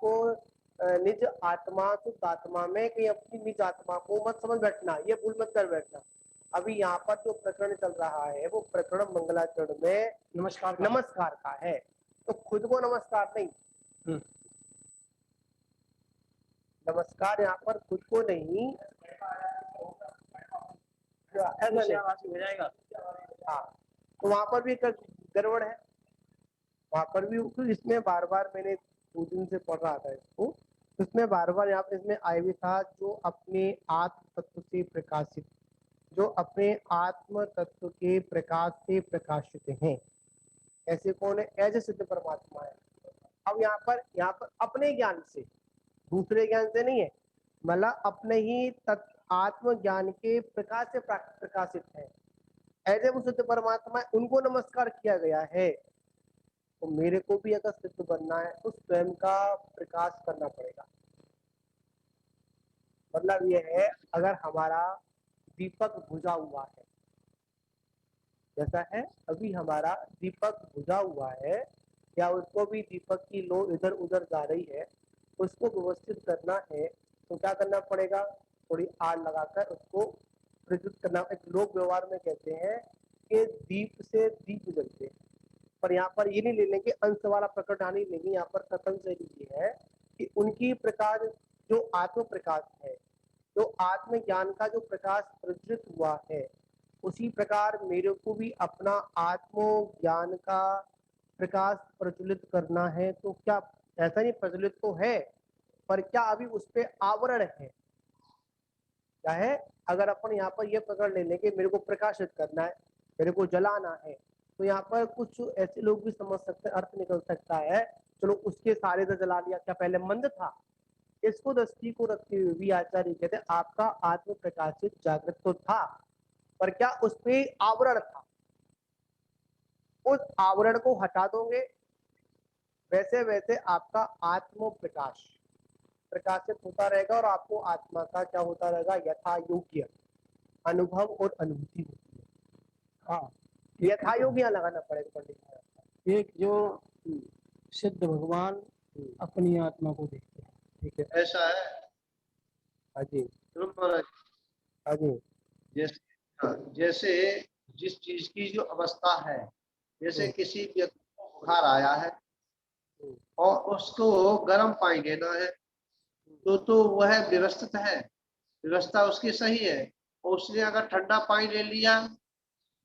निज आत्मा शुद्ध आत्मा में कहीं अपनी निज आत्मा को मत समझ बैठना, ये भूल मत कर बैठना। अभी यहाँ पर जो प्रकरण चल रहा है वो प्रकरण मंगलाचरण में नमस्कार का है, तो खुद को नमस्कार नहीं, नमस्कार यहाँ पर खुद को नहीं, ऐसा नहीं हो जाएगा। हाँ, तो वहां पर भी गड़बड़ है, वहां पर भी। इसमें बार बार मैंने 2 दिन से पढ़ रहा था इसको, इसमें बार बार यहाँ पे इसमें आया भी था, जो अपने आत्म तत्व से प्रकाशित जो अपने आत्म तत्व के प्रकाश से प्रकाशित हैं। ऐसे कौन है? ऐसे सिद्ध परमात्मा है। अब यहाँ पर अपने ज्ञान से, दूसरे ज्ञान से नहीं है, मतलब अपने ही तत्व आत्म ज्ञान के प्रकाश से प्रकाशित है। ऐसे वो सिद्ध परमात्मा है, उनको नमस्कार किया गया है। तो मेरे को भी अगर सिद्ध बनना है तो स्वयं का प्रकाश करना पड़ेगा। मतलब ये है, अगर हमारा दीपक बुझा हुआ है, जैसा है अभी हमारा दीपक बुझा हुआ है, या उसको भी दीपक की लो इधर उधर जा रही है, उसको व्यवस्थित करना है तो क्या करना पड़ेगा? थोड़ी आग लगाकर उसको प्रज्वलित करना। एक लोक व्यवहार में कहते हैं कि दीप से दीप जलते हैं, पर यहाँ पर ये नहीं ले लेंगे, अंश वाला प्रकट नहीं लेंगे। यहाँ पर कथन से ये है कि उनकी प्रकाश जो आत्म प्रकाश है, जो आत्म ज्ञान का जो प्रकाश प्रज्वलित हुआ है, उसी प्रकार मेरे को भी अपना आत्म ज्ञान का प्रकाश प्रज्वलित करना है। तो क्या ऐसा नहीं, प्रज्वलित तो है, पर क्या अभी उस पे आवरण है? क्या है? अगर अपन यहाँ पर ये पकड़ ले लेंगे मेरे को प्रकाशित करना है, मेरे को जलाना है, तो यहाँ पर कुछ ऐसे लोग भी समझ सकते हैं, अर्थ निकल सकता है, चलो उसके सारे से जला लिया, क्या पहले मंद था? इसको दृष्टि को रखते हुए भी आचार्य कहते हैं आपका आत्म प्रकाशित जागृत तो था, पर क्या उस पे आवरण था? उस आवरण को हटा दोगे, वैसे वैसे आपका आत्म प्रकाश प्रकाशित होता रहेगा और आपको आत्मा का क्या होता रहेगा? यथा योग्य अनुभव और अनुभूति होती है। हाँ, यथा योग्य लगाना पड़ेगा पंडित जी। एक जो सिद्ध भगवान अपनी आत्मा को देखते हैं, ठीक है? ऐसा है। हाँ जी, सुनो महाराज, हाँ जी, जैसे जिस चीज की जो अवस्था है, जैसे किसी व्यक्ति को बुखार आया है और उसको गर्म पानी देना है, तो वह व्यवस्थित है, व्यवस्था उसकी सही है। और उसने अगर ठंडा पानी ले लिया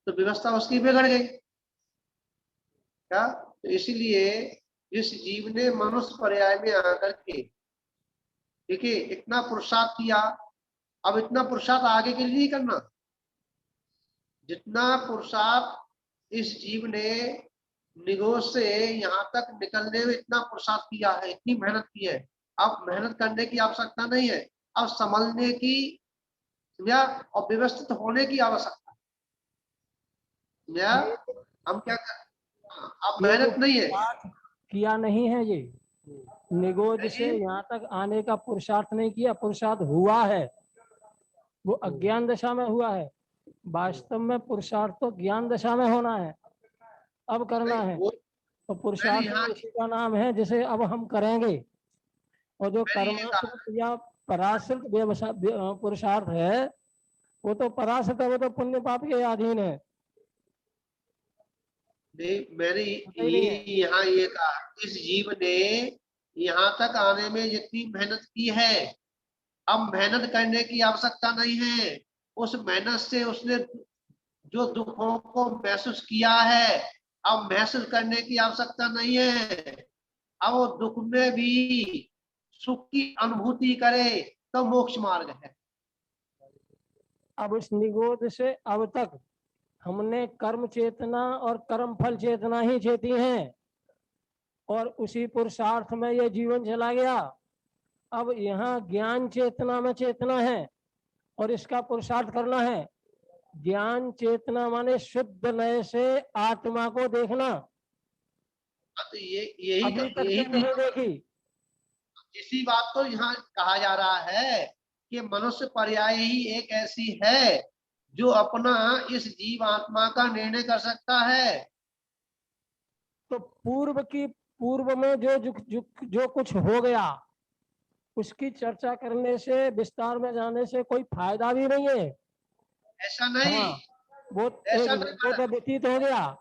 तो व्यवस्था उसकी बिगड़ गई क्या? तो इसीलिए जिस जीव ने मनुष्य पर्याय में आकर के, ठीक है, इतना पुरुषार्थ किया, अब इतना पुरुषार्थ आगे के लिए नहीं करना। जितना पुरुषार्थ इस जीव ने निगोज से यहाँ तक निकलने में इतना पुरुषार्थ किया है, इतनी मेहनत की है, अब मेहनत करने की आवश्यकता नहीं है, अब संभलने की या और व्यवस्थित होने की आवश्यकता या हम क्या कर, अब मेहनत नहीं है। किया नहीं है ये निगोज से नहीं। यहाँ तक आने का पुरुषार्थ नहीं किया, पुरुषार्थ हुआ है, वो अज्ञान दशा में हुआ है। वास्तव में पुरुषार्थ तो ज्ञान दशा में होना है, अब करना है। वो तो पुरुषार्थ यहाँ उसी का नाम है जिसे अब हम करेंगे। और जो मैंने ये कहा, कर्माश्रित या पराश्रित पुरुषार्थ है, वो तो पराश्रित है, वो तो पुण्य पाप के अधीन है। नहीं मैंने पता ही नहीं है। यहाँ ये कहा, इस जीव ने यहाँ तक आने में जितनी मेहनत की है, अब मेहनत करने की आवश्यकता नहीं है। उस मेहनत से उसने जो दुखों को महसूस किया है, अब महसूस करने की आवश्यकता नहीं है। अब वो दुख में भी सुख की अनुभूति करे तो मोक्ष मार्ग है। अब इस निगोद से अब तक हमने कर्म चेतना और कर्म फल चेतना ही चेती हैं, और उसी पुरुषार्थ में ये जीवन चला गया। अब यहाँ ज्ञान चेतना में चेतना है और इसका पुरुषार्थ करना है। ज्ञान चेतना माने शुद्ध नए से आत्मा को देखना। तो यही अभी तक यही तो नहीं देखी। इसी बात तो यहाँ कहा जा रहा है कि मनुष्य पर्याय ही एक ऐसी है जो अपना इस जीव आत्मा का निर्णय कर सकता है। तो पूर्व में जो कुछ हो गया उसकी चर्चा करने से, विस्तार में जाने से कोई फायदा भी नहीं है। ऐसा नहीं। हाँ, वो ऐसा नहीं वो तो व्यतीत हो गया,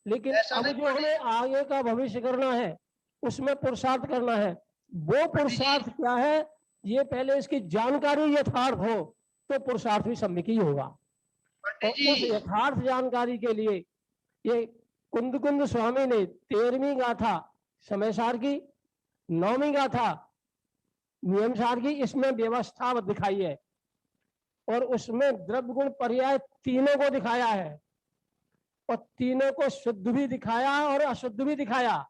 लेकिन ऐसा अब नहीं जो हमें आगे का भविष्य करना है उसमें पुरुषार्थ करना है। वो पुरुषार्थ क्या है, ये पहले इसकी जानकारी यथार्थ हो तो पुरुषार्थ भी सम्यक ही होगा। और उस यथार्थ जानकारी के लिए ये कुंद स्वामी ने 13वीं गाथा समयसार की, 9वीं गाथा नियमसार की, इसमें व्यवस्था दिखाई है और उसमें द्रव्य गुण पर्याय तीनों को दिखाया है, और तीनों को शुद्ध भी दिखाया और अशुद्ध भी दिखाया।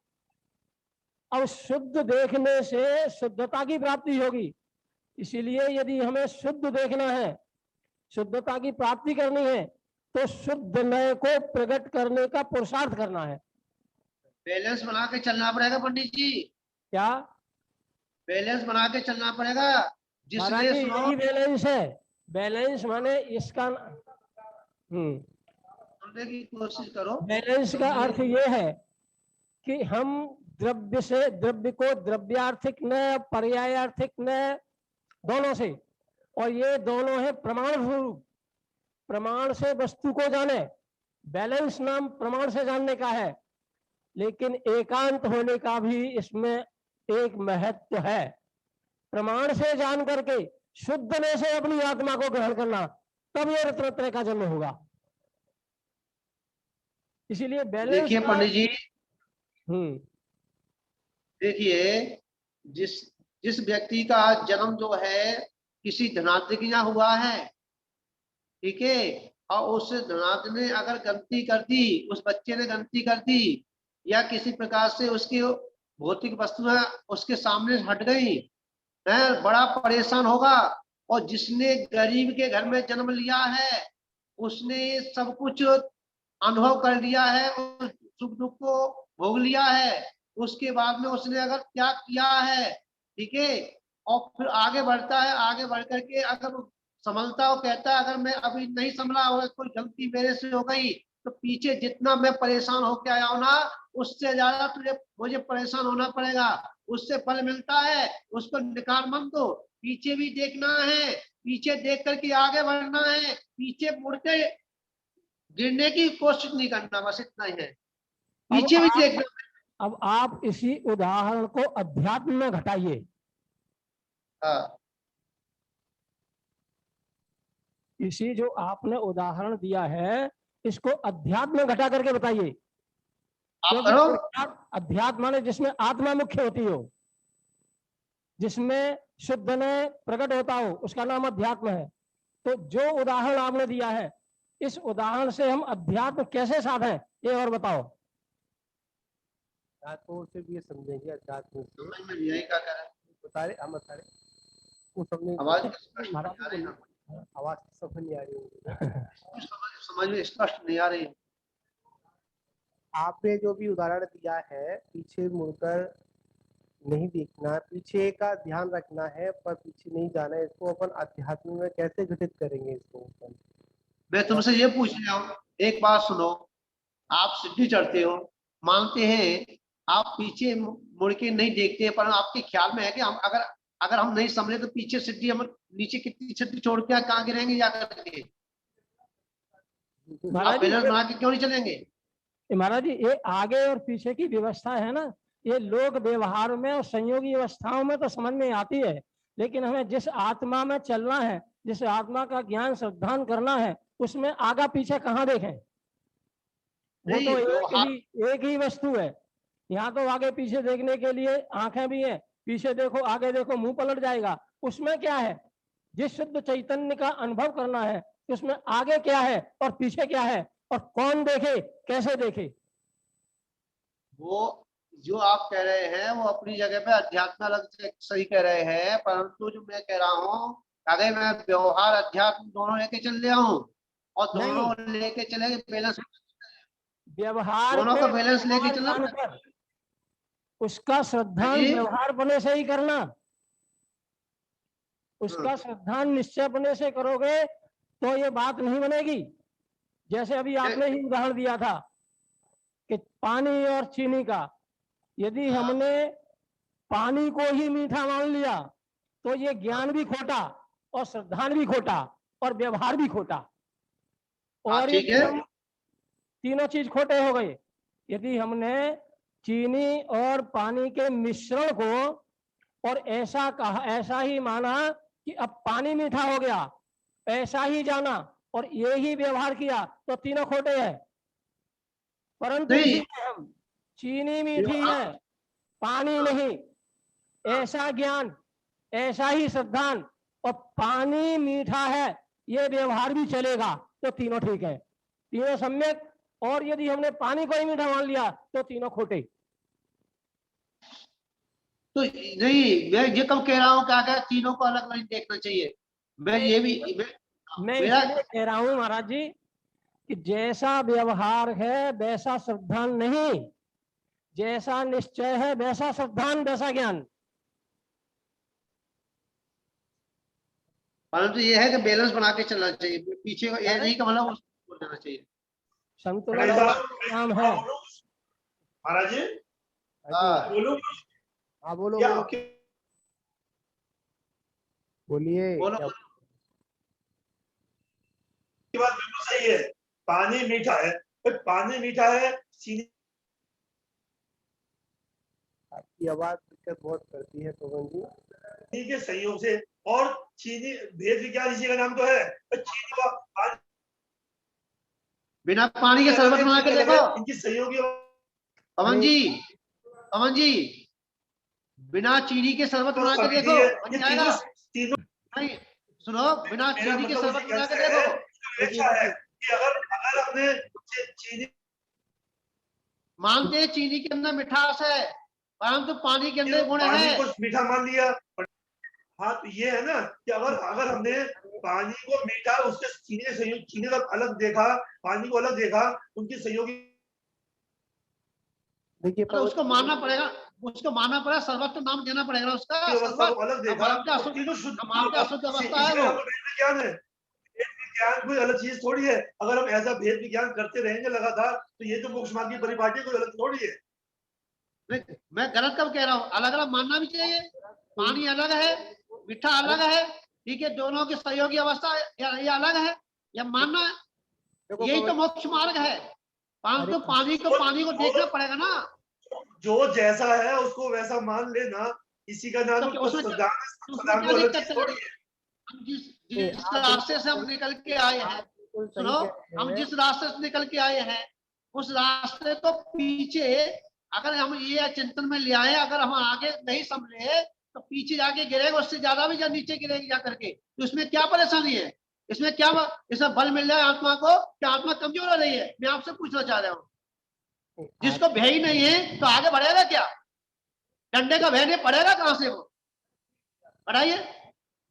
अब शुद्ध देखने से शुद्धता की प्राप्ति होगी, इसीलिए यदि हमें शुद्ध देखना है, शुद्धता की प्राप्ति करनी है, तो शुद्ध नय को प्रकट करने का पुरुषार्थ करना है। बैलेंस बना के चलना पड़ेगा पंडित जी, क्या बैलेंस बना के चलना पड़ेगा। महाराज जिसने जी, सुनो, यही बैलेंस है। बैलेंस माने इसका सुनने की कोशिश करो। बैलेंस का अर्थ ये है कि हम द्रव्य से, द्रव्य को द्रव्यार्थिक न पर्यायार्थिक न दोनों से, और ये दोनों है प्रमाण स्वरूप, प्रमाण से वस्तु को जाने। बैलेंस नाम प्रमाण से जानने का है, लेकिन एकांत होने का भी इसमें एक महत्व है। प्रमाण से जान करके शुद्धने से अपनी आत्मा को ग्रहण करना, तब ये रत्नत्रय का जन्म होगा। इसीलिए बैलेंस देखिए पंडित जी, देखिए जिस व्यक्ति का जन्म जो है किसी धनात्म के यहाँ हुआ है, ठीक है, और उस धनात्म ने अगर गलती कर दी, उस बच्चे ने गलती कर दी, या किसी प्रकार से उसकी भौतिक वस्तुएं उसके सामने हट गई, है, बड़ा परेशान होगा। और जिसने गरीब के घर में जन्म लिया है, उसने सब कुछ अनुभव कर लिया है और सुख दुख को भोग लिया है, उसके बाद में उसने अगर त्याग किया है, ठीक है, और फिर आगे बढ़ता है, आगे बढ़ करके अगर संभलता और कहता है अगर मैं अभी नहीं संभला और कोई गलती मेरे से हो गई, तो पीछे जितना मैं परेशान होके आया हूं ना, उससे ज्यादा मुझे परेशान होना पड़ेगा। उससे फल मिलता है, उसको निकार मत दो, पीछे भी देखना है, पीछे देख करके आगे बढ़ना है, पीछे मुड़ के गिरने की कोशिश नहीं करना, बस इतना ही है, पीछे भी देखना। अब आप इसी उदाहरण को अध्यात्म में घटाइए। हाँ, इसी जो आपने उदाहरण दिया है, इसको अध्यात्म में घटा करके बताइए। आप करो। अध्यात्म माने जिसमें आत्मा मुख्य होती हो, जिसमें शुद्ध ने प्रकट होता हो, उसका नाम अध्यात्म है। तो जो उदाहरण आपने दिया है, इस उदाहरण से हम अध्यात्म कैसे साधें, ये और बताओ। अध्यात्म से भी ये समझेंगे, अध्यात्म से समझ में नहीं आई क्या कह रहे हैं? बता रहे, हम बता रहे वो समझेंगे। आवाज स्पष्ट नहीं आ रही है। आवाज समझ नहीं आ रही होगी। समझ में स्पष्ट नहीं आ रही है। आपने जो भी उदाहरण दिया है, पीछे मुड़कर नहीं देखना, पीछे का ध्यान रखना है, पर पीछे नहीं जाना है, इसको अपन अध्यात्म में कैसे घटित करेंगे इसको अपन? मैं तुमसे ये पूछ रहा हूँ, एक बात सुनो, आप सीढ़ी चढ़ते हो, मानते हैं, आप पीछे मुड़ के नहीं देखते, पर आपके ख्याल में है कि हम अगर हम नहीं समझे तो पीछे सीढ़ी, हम नीचे कितनी सीढ़ी छोड़ के कहाँ गिरेंगे जाकर के? आप बैलेंस बना के क्यों नहीं चलेंगे? महाराज जी, ये आगे और पीछे की व्यवस्था है ना, ये लोग व्यवहार में और संयोगी अवस्थाओं में तो समझ में आती है, लेकिन हमें जिस आत्मा में चलना है, जिस आत्मा का ज्ञान श्रद्धान करना है, उसमें आगा पीछे कहाँ देखें? वो तो एक ही वस्तु है। यहाँ तो आगे पीछे देखने के लिए आंखें भी हैं, पीछे देखो आगे देखो मुंह पलट जाएगा। उसमें क्या है? जिस शुद्ध चैतन्य का अनुभव करना है, उसमें आगे क्या है और पीछे क्या है, और कौन देखे, कैसे देखे? वो जो आप कह रहे हैं वो अपनी जगह पे अध्यात्म अलग से सही कह रहे हैं, परंतु जो मैं कह रहा हूँ, अगर मैं व्यवहार अध्यात्म दोनों लेके चल रहा हूँ, और दोनों लेके चलेंगे बैलेंस, व्यवहार दोनों का बैलेंस लेके चलना, उसका श्रद्धान व्यवहार बने से ही करना। उसका श्रद्धान निश्चय अपने से करोगे तो ये बात नहीं बनेगी। जैसे अभी आपने ही उदाहरण दिया था कि पानी और चीनी का, यदि हमने पानी को ही मीठा मान लिया तो ये ज्ञान भी खोटा और श्रद्धान भी खोटा और व्यवहार भी खोटा, और ये तीनों चीज खोटे हो गए। यदि हमने चीनी और पानी के मिश्रण को और ऐसा कहा, ऐसा ही माना कि अब पानी मीठा हो गया, ऐसा ही जाना और ये ही व्यवहार किया, तो तीनों खोटे हैं। परंतु हम चीनी मीठी है, पानी नहीं, ऐसा ज्ञान, ऐसा ही श्रद्धान, और पानी मीठा है ये व्यवहार भी चलेगा तो तीनों ठीक है, तीनों सम्यक। और यदि हमने पानी को ही मीठा मान लिया तो तीनों खोटे। तो नहीं, मैं ये कब कह रहा हूँ क्या क्या तीनों को अलग नहीं देखना चाहिए। मैं ये भी मैं मेरा इसलिए कह रहा हूँ महाराज जी कि जैसा व्यवहार है वैसा श्रद्धान नहीं, जैसा निश्चय है वैसा श्रद्धान वैसा ज्ञान। परंतु ये है कि बैलेंस बना के चलना चाहिए, पीछे को ये नहीं कि मतलब उसको बोल देना चाहिए। संतुलन नाम है महाराज जी हाँ बोलूं हाँ बोलो या बोलो आपके बोलिए। बोलो। क्या- की बात बिल्कुल सही है, पानी मीठा है, पर पानी मीठा है चीनी आपकी आवाज दिक्कत बहुत करती है पवन जी। के संयोग से, और चीनी भेद विज्ञान इसी का नाम तो है, पर चीनी का पानी बिना पानी के शरबत बना के देखो इनकी सहयोगी पवन जी, पवन जी, बिना चीनी के शरबत बना के देखो बन ये जाएगा। तीनों नहीं सुनो, बिना मेरा चीनी के मतलब शरबत उसी बना के कैसे है, देखो। अपेक्षा है कि अगर हमने चीनी मानते हैं चीनी के अंदर मिठास है, परंतु पानी के अंदर गुण पानी है। को मीठा मान लिया। हाँ तो ये है ना कि अगर हमने पानी को मीठा उसके चीनी के संयोग, चीनी का अलग देखा, पानी को अलग देखा, उनकी सहयोगी देखिए तो उसको मानना पड़ेगा, उसको मानना पड़ेगा, शरबत तो नाम देना पड़ेगा उसका। अवस्था को अलग देखा, हमारे तीनों शुद्ध हमारे अशुद्ध अवस्था है इसी का वो। नाम भेद विज्ञान है। भेद विज्ञान कोई अलग चीज थोड़ी है, अगर हम ऐसा भेद विज्ञान करते रहेंगे लगातार तो ये तो मोक्ष मार्ग की परिपाटी कोई अलग थोड़ी है। मैं गलत कब कह रहा हूँ, अलग अलग मानना भी चाहिए। पानी अलग है, मीठा अलग है, ठीक है, दोनों की सहयोगी अवस्था ये अलग है, यह मानना है, देखो यही तो पवन मोक्ष मार्ग है। परंतु पानी को देखना पड़ेगा ना, जो जैसा है उसको वैसा मान लेना, इसी का नाम तो उसमें सदान क्या को अलग दिक्कत चीज है। थोड़ी है। हम जिस नहीं, जिस आप रास्ते से हम निकल के आए हैं, बिल्कुल सही सुनो, कह रहे हम हैं। जिस रास्ते से निकल के आए हैं उस रास्ते को पीछे अगर हम ये चिंतन में ले आए, अगर हम आगे नहीं समझे तो पीछे जाके गिरेगा, उससे ज्यादा भी नीचे गिरेगी जा करके। तो इसमें क्या परेशानी है, इसमें क्या इसमें बल मिल जाए आत्मा को, क्या आत्मा कमजोर हो रही है? मैं आपसे पूछना चाह रहा हूँ, जिसको भय ही नहीं है तो आगे बढ़ेगा क्या? डंडे का भय नहीं पड़ेगा कहां से वो? बढ़ाइए,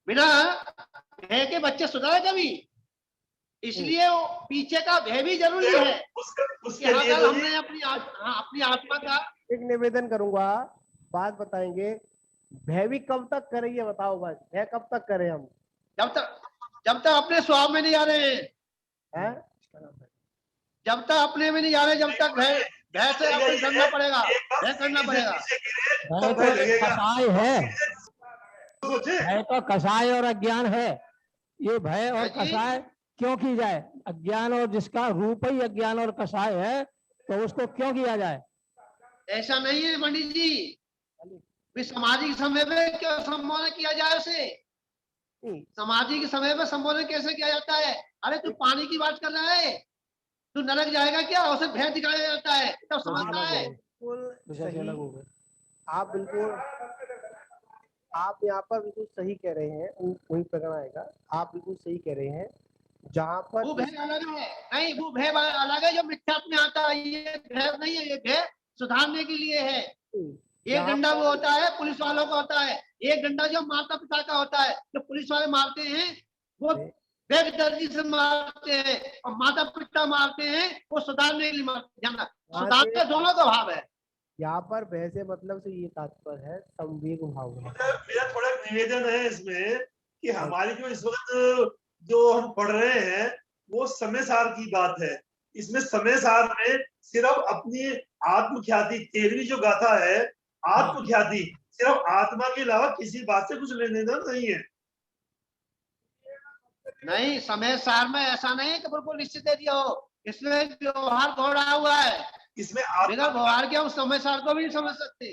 बिना भय के बच्चे सुधरे कभी? इसलिए वो पीछे का भय भी जरूरी है कि उसके लिए अगर तो हमने अपनी आत्मा का एक निवेदन करूंगा, बात बताएंगे। भय भी कब तक करें ये बताओ, बस भय कब तक करें हम? जब तक अपने स्वभाव में नहीं आ रहे हैं, हैं? जब तक अपने में नहीं आ रहे, जब तक भय से अपने करना पड़ेगा, भय करना पड़ेगा। भय तो एक कषाय है, भय तो कषाय और अज्ञान है। ये भय और जी। कषाय क्यों की जाए? अज्ञान, और जिसका रूप ही अज्ञान और कषाय है तो उसको क्यों किया जाए? ऐसा नहीं है पंडित जी, सामाजिक समय में क्यों संबोधन किया जाए उसे? सामाजिक समय में संबोधन कैसे किया जाता है? अरे तू पानी की बात कर रहा है, तू नरक जाएगा क्या? उसे भय दिखाया जाता है तब समझता है। बिल्कुल सही, आप बिल्कुल, आप यहाँ पर बिल्कुल सही कह रहे हैं। वही प्रकरण आएगा, आप बिल्कुल सही कह रहे हैं। जहाँ पर वो भय अलग है, नहीं वो भय अलग है जो मिथ्यात्व में आता है, ये भय नहीं है, ये भय सुधारने के लिए है। एक डंडा वो होता है पुलिस वालों का होता है, एक डंडा जो माता पिता का होता है, जो पुलिस वाले मारते हैं वो बेदर्दी से मारते हैं, और माता पिता मारते हैं वो सुधारने के लिए मारते हैं। सुधारने दोनों का भाव है। यहाँ पर भय से मतलब से ये तात्पर्य है संवेग भाव है। मेरा थोड़ा निवेदन है इसमें कि हमारी जो इस वक्त जो हम पढ़ रहे हैं वो समय सार की बात है। इसमें समय सार में सिर्फ अपनी आत्मख्याति, 13वीं जो गाथा है आत्मख्याति, सिर्फ आत्मा के अलावा किसी बात से कुछ लेने देना नहीं है। नहीं, समय सार में ऐसा नहीं है कि बिल्कुल निश्चित दे दिया हो, इसमें व्यवहार घोड़ा हुआ है। इसमें बिना व्यवहार के हम समय सार को भी नहीं समझ सकते।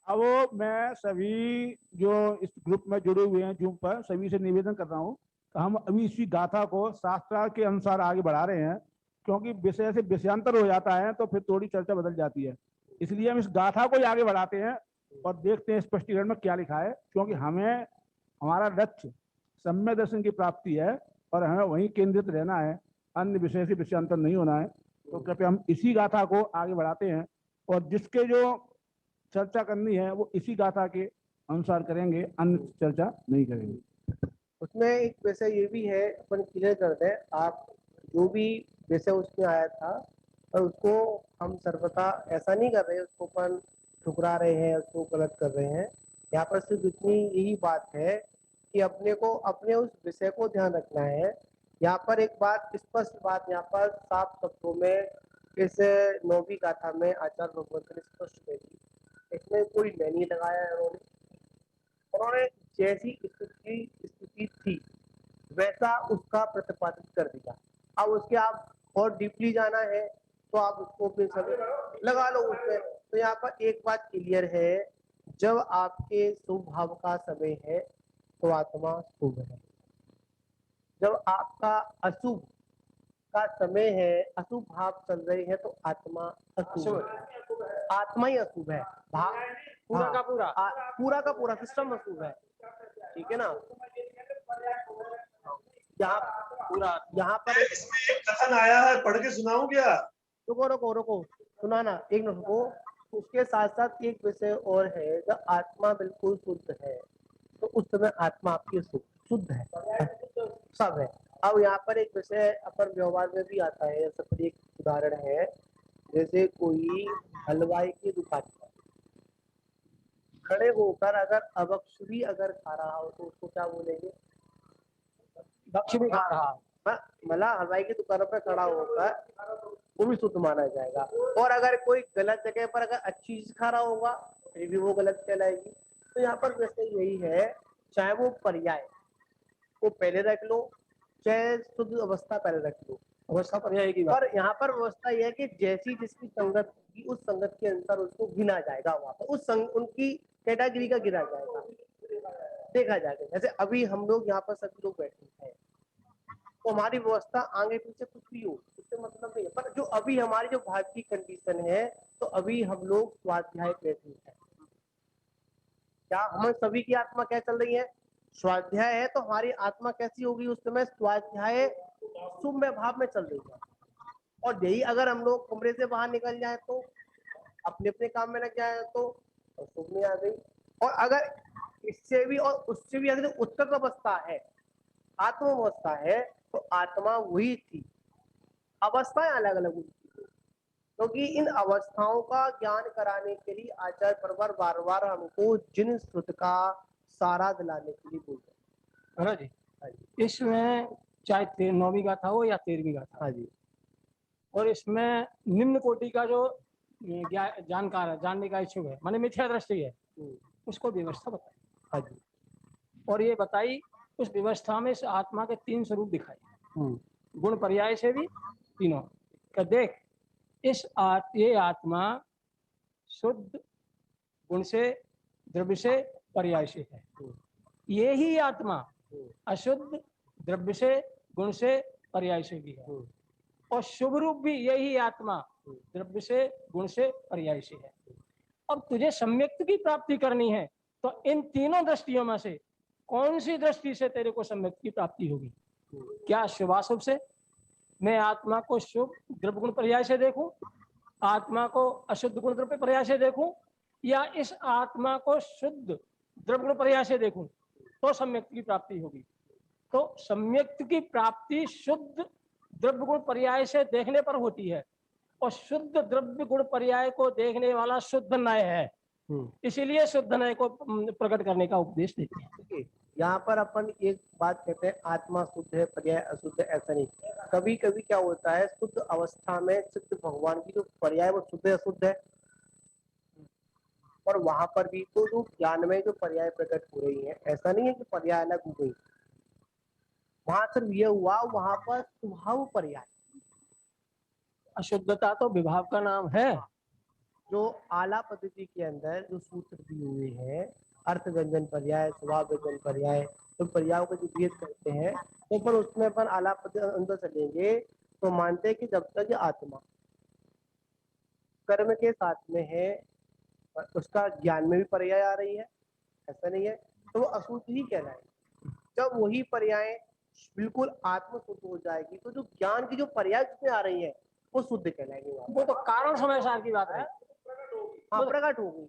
अब मैं सभी जो इस ग्रुप में जुड़े हुए हैं जूम पर, सभी से निवेदन कर रहा हूँ कि हम अभी इसी गाथा को शास्त्र के अनुसार आगे बढ़ा रहे हैं, क्योंकि विषय से विषयांतर हो जाता है तो फिर थोड़ी चर्चा बदल जाती है। इसलिए हम इस गाथा को ही आगे बढ़ाते हैं और देखते हैं स्पष्टीकरण में क्या लिखा है, क्योंकि हमें हमारा लक्ष्य सम्यक दर्शन की प्राप्ति है। और हमें वहीं केंद्रित रहना है, अन्य विषय से विषयांतर नहीं होना है। तो कृपया हम इसी गाथा को आगे बढ़ाते हैं और जिसके जो चर्चा करनी है वो इसी गाथा के अनुसार करेंगे, अन्य चर्चा नहीं करेंगे। उसमें एक विषय ये भी है, अपन क्लियर कर दें, आप जो भी विषय उसमें आया था और उसको हम सर्वथा ऐसा नहीं कर रहे, उसको अपन ठुकरा रहे हैं, उसको गलत कर रहे हैं। यहाँ पर सिर्फ इतनी यही बात है कि अपने को अपने उस विषय को ध्यान रखना है। यहाँ पर एक बात स्पष्ट बात यहाँ पर साफ शब्दों में इस 9वीं गाथा में आचार्य भगवंत ने स्पष्ट कह दी। इसमें कोई नहीं लगाया है उन्होंने जैसी स्थिति थी वैसा उसका प्रतिपादित कर दिया। अब उसके आप और डीपली जाना है तो आप उसको फिर सभी लगा लो उसमें। तो यहाँ पर एक बात क्लियर है, जब आपके शुभ भाव का समय है तो आत्मा शुभ है, जब आपका अशुभ का समय है, अशुभ भाव चल रहे हैं तो आत्मा अशुभ है, आत्मा ही अशुभ है, भाव पूरा का पूरा पूरा का पूरा सिस्टम अशुभ है। ठीक है ना। यहाँ पर इसमें एक कथन आया है, पढ़ के सुनाऊं क्या? रुको सुनाना, एक मिनट रुको। उसके साथ साथ एक विषय और है, जब आत्मा बिल्कुल शुद्ध है तो उस समय आत्मा आपकी शुद्ध है, सब है। अब यहाँ पर एक विषय अपन व्यवहार में भी आता है, जैसे एक उदाहरण है, जैसे कोई हलवाई की दुकान पर खड़े होकर अगर अबक्षुरी अगर खा रहा हो तो उसको क्या बोलेंगे? दक्षिणी खा रहा है, मतलब हलवाई की दुकानों पर खड़ा होकर वो भी शुद्ध माना जाएगा। और अगर कोई गलत जगह पर अगर अच्छी चीज खा रहा होगा फिर भी वो गलत कहलाएगी। तो यहाँ पर वैसे यही है, चाहे वो पर्याय को पहले रख लो चाहे शुद्ध अवस्था पहले रख लो, अवस्था पर्याय की बात। पर यहाँ पर व्यवस्था यह है कि जैसी जिसकी संगत की उस संगत के अनुसार उसको गिना जाएगा, वहां पर उस उनकी कैटेगरी का गिना जाएगा, देखा जाएगा। जैसे अभी हम लोग यहाँ पर सभी लोग बैठे हैं तो हमारी व्यवस्था आगे पीछे कुछ भी हो उससे मतलब नहीं है, पर जो अभी हमारी जो भाव की कंडीशन है तो अभी हम लोग स्वाध्याय बैठे हैं। क्या हम सभी की आत्मा क्या चल रही है? स्वाध्याय है, तो हमारी आत्मा कैसी होगी उस समय? स्वाध्याय शुभ भाव में चल रही है। और यही अगर हम लोग कमरे से बाहर निकल जाए तो अपने अपने काम में लग जाए तो शुभ में आ गई। और अगर इससे भी और उससे भी अगर उत्तर अवस्था है, आत्म अवस्था है, तो आत्मा वही थी, अवस्थाएं अलग अलग हुई, क्योंकि इन अवस्थाओं का ज्ञान कराने के लिए आचार्य परवर बार बार हमको जिन श्रुत का सारा दिलाने के लिए बोल रहे है ना जी। इसमें चाहे 9वीं गाथा हो या 13वीं गाथा। हाँ जी। और इसमें निम्न कोटि का जो जानकार है, जानने का इच्छुक है, माने मिथ्या दृष्टि है, उसको व्यवस्था बताई। हाँ जी। और ये बताई उस व्यवस्था में इस आत्मा के 3 स्वरूप दिखाए, गुण पर्याय से भी तीनों का देख। ये आत्मा शुद्ध गुण से, द्रव्य से, पर्याय से है। ये ही आत्मा अशुद्ध द्रव्य से, गुण से, पर्याय से भी है। और शुभ रूप भी यही आत्मा द्रव्य से, गुण से, पर्याय से है। अब तुझे सम्यक्त की प्राप्ति करनी है तो इन तीनों दृष्टियों में से कौन सी दृष्टि से तेरे को सम्यक्त की प्राप्ति होगी? क्या शुभाशुभ से? मैं आत्मा को शुभ द्रव्य गुण पर्याय से देखूं, आत्मा को अशुद्ध गुण द्रव्य पर्याय से देखूं, या इस आत्मा को शुद्ध द्रव्य गुण पर्याय से देखूं तो सम्यक्त की प्राप्ति होगी। तो सम्यक्त की प्राप्ति शुद्ध द्रव्य गुण पर्याय से देखने पर होती है, और शुद्ध द्रव्य गुण पर्याय को देखने वाला शुद्ध नय है। इसीलिए शुद्ध नय को प्रकट करने का उपदेश देते हैं। यहाँ पर अपन एक बात कहते हैं, आत्मा शुद्ध है पर्याय अशुद्ध है, ऐसा नहीं। कभी कभी क्या होता है, शुद्ध अवस्था में सिद्ध भगवान की जो पर्याय वो शुद्ध अशुद्ध है, और वहां पर भी तो जो ज्ञान में जो पर्याय प्रकट हो रही है, ऐसा नहीं है कि पर्याय अलग हो गई। वहां सिर्फ ये हुआ, वहां पर स्वभाव पर्याय, अशुद्धता तो विभाव का नाम है। जो आला पद्धति के अंदर जो सूत्र दिए हुए हैं, अर्थ व्यंजन पर्याय, स्वभाव व्यंजन पर्याय, तो पर्यायों का जो भेद करते हैं, तो पर उसमें अपन आला पद्धति अंदर चलेंगे तो मानते हैं कि जब तक आत्मा कर्म के साथ में है, उसका ज्ञान में भी पर्याय आ रही है, ऐसा नहीं है, तो वो अशुद्ध ही कहलाएगा। जब वही पर्याय बिल्कुल आत्म शुद्ध हो जाएगी, तो जो ज्ञान की जो पर्याय जिसमें आ रही है वो शुद्ध कहलाएगी वहाँ वो तो कारण समय सार की बात है, हाँ प्रकट होगी।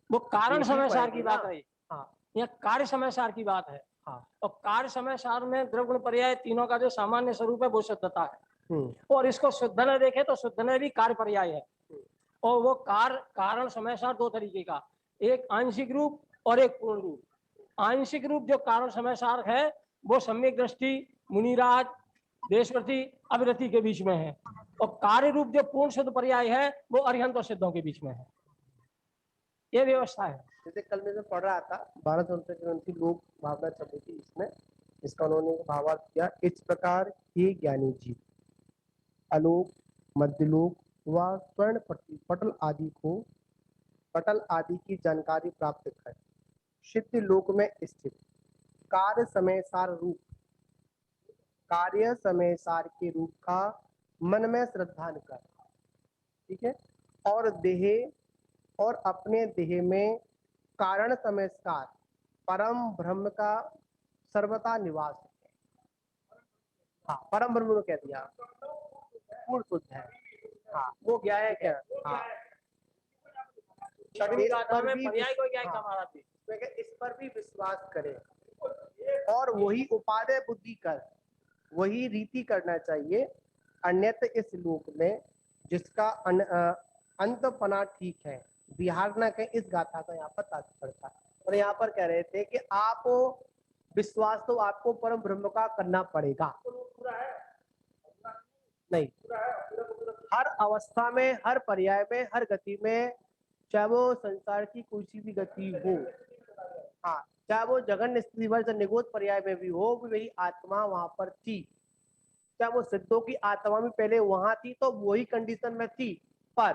वो कारण देखनी समय सार पड़ेगी की ना। बात है, हाँ यह कार्य समय सार की बात है। हाँ और कार्य समय सार में द्रव्य गुण पर्याय तीनों का जो सामान्य स्वरूप है वो शुद्धता है। और इसको शुद्ध न देखे तो शुद्ध में भी कार्य पर्याय है। और वो कारण समय सार दो तरीके का, एक आंशिक रूप और एक पूर्ण रूप। आंशिक रूप जो कारण समय सार है वो सम्यक दृष्टि, मुनिराज, देशवर्ती, अविरति के बीच में है। और कार्य रूप जो पूर्ण शुद्ध पर्याय है वो अरिहंत और सिद्धों के बीच में है। ये व्यवस्था है। जैसे कल मैं पढ़ रहा था 12 ग्रंथी लोक भावना चल रही थी, इसमें इसका उन्होंने भावार्थ किया, इस प्रकार ये ज्ञानी जीव आलोक, मध्यलोक व स्वर्ण पटल आदि की जानकारी प्राप्त कर सिद्ध लोक में स्थित कार्य समय सार के रूप का मन में श्रद्धान कर, ठीक है, और अपने देह में कारण समय सार परम ब्रह्म का सर्वथा निवास है। हाँ परम ब्रह्म ने कह दिया, पूर्ण शुद्ध है। हाँ वो क्या है क्या, हाँ छठवीं गाथा में भी पर्याय को क्या हाँ, कहा महाराज जी? मैं कह, इस पर भी विश्वास करें और वही उपादेय बुद्धि कर वही रीति करना चाहिए, अन्यथा इस लोक में जिसका अंतपना ठीक है बिहार न के। इस गाथा का यहाँ पर तात्पर्य था। और यहाँ पर कह रहे थे कि आप विश्वास तो आपको परम ब्रह्म का करना पड़ेगा। नहीं, हर अवस्था में, हर पर्याय में, हर गति में, चाहे वो संसार की कोई सी भी गति हो, हाँ चाहे वो जगन स्त्री वर्ष निगोद पर्याय में भी हो, वही आत्मा वहां पर थी। चाहे वो सिद्धों की आत्मा भी पहले वहां थी तो वही कंडीशन में थी, पर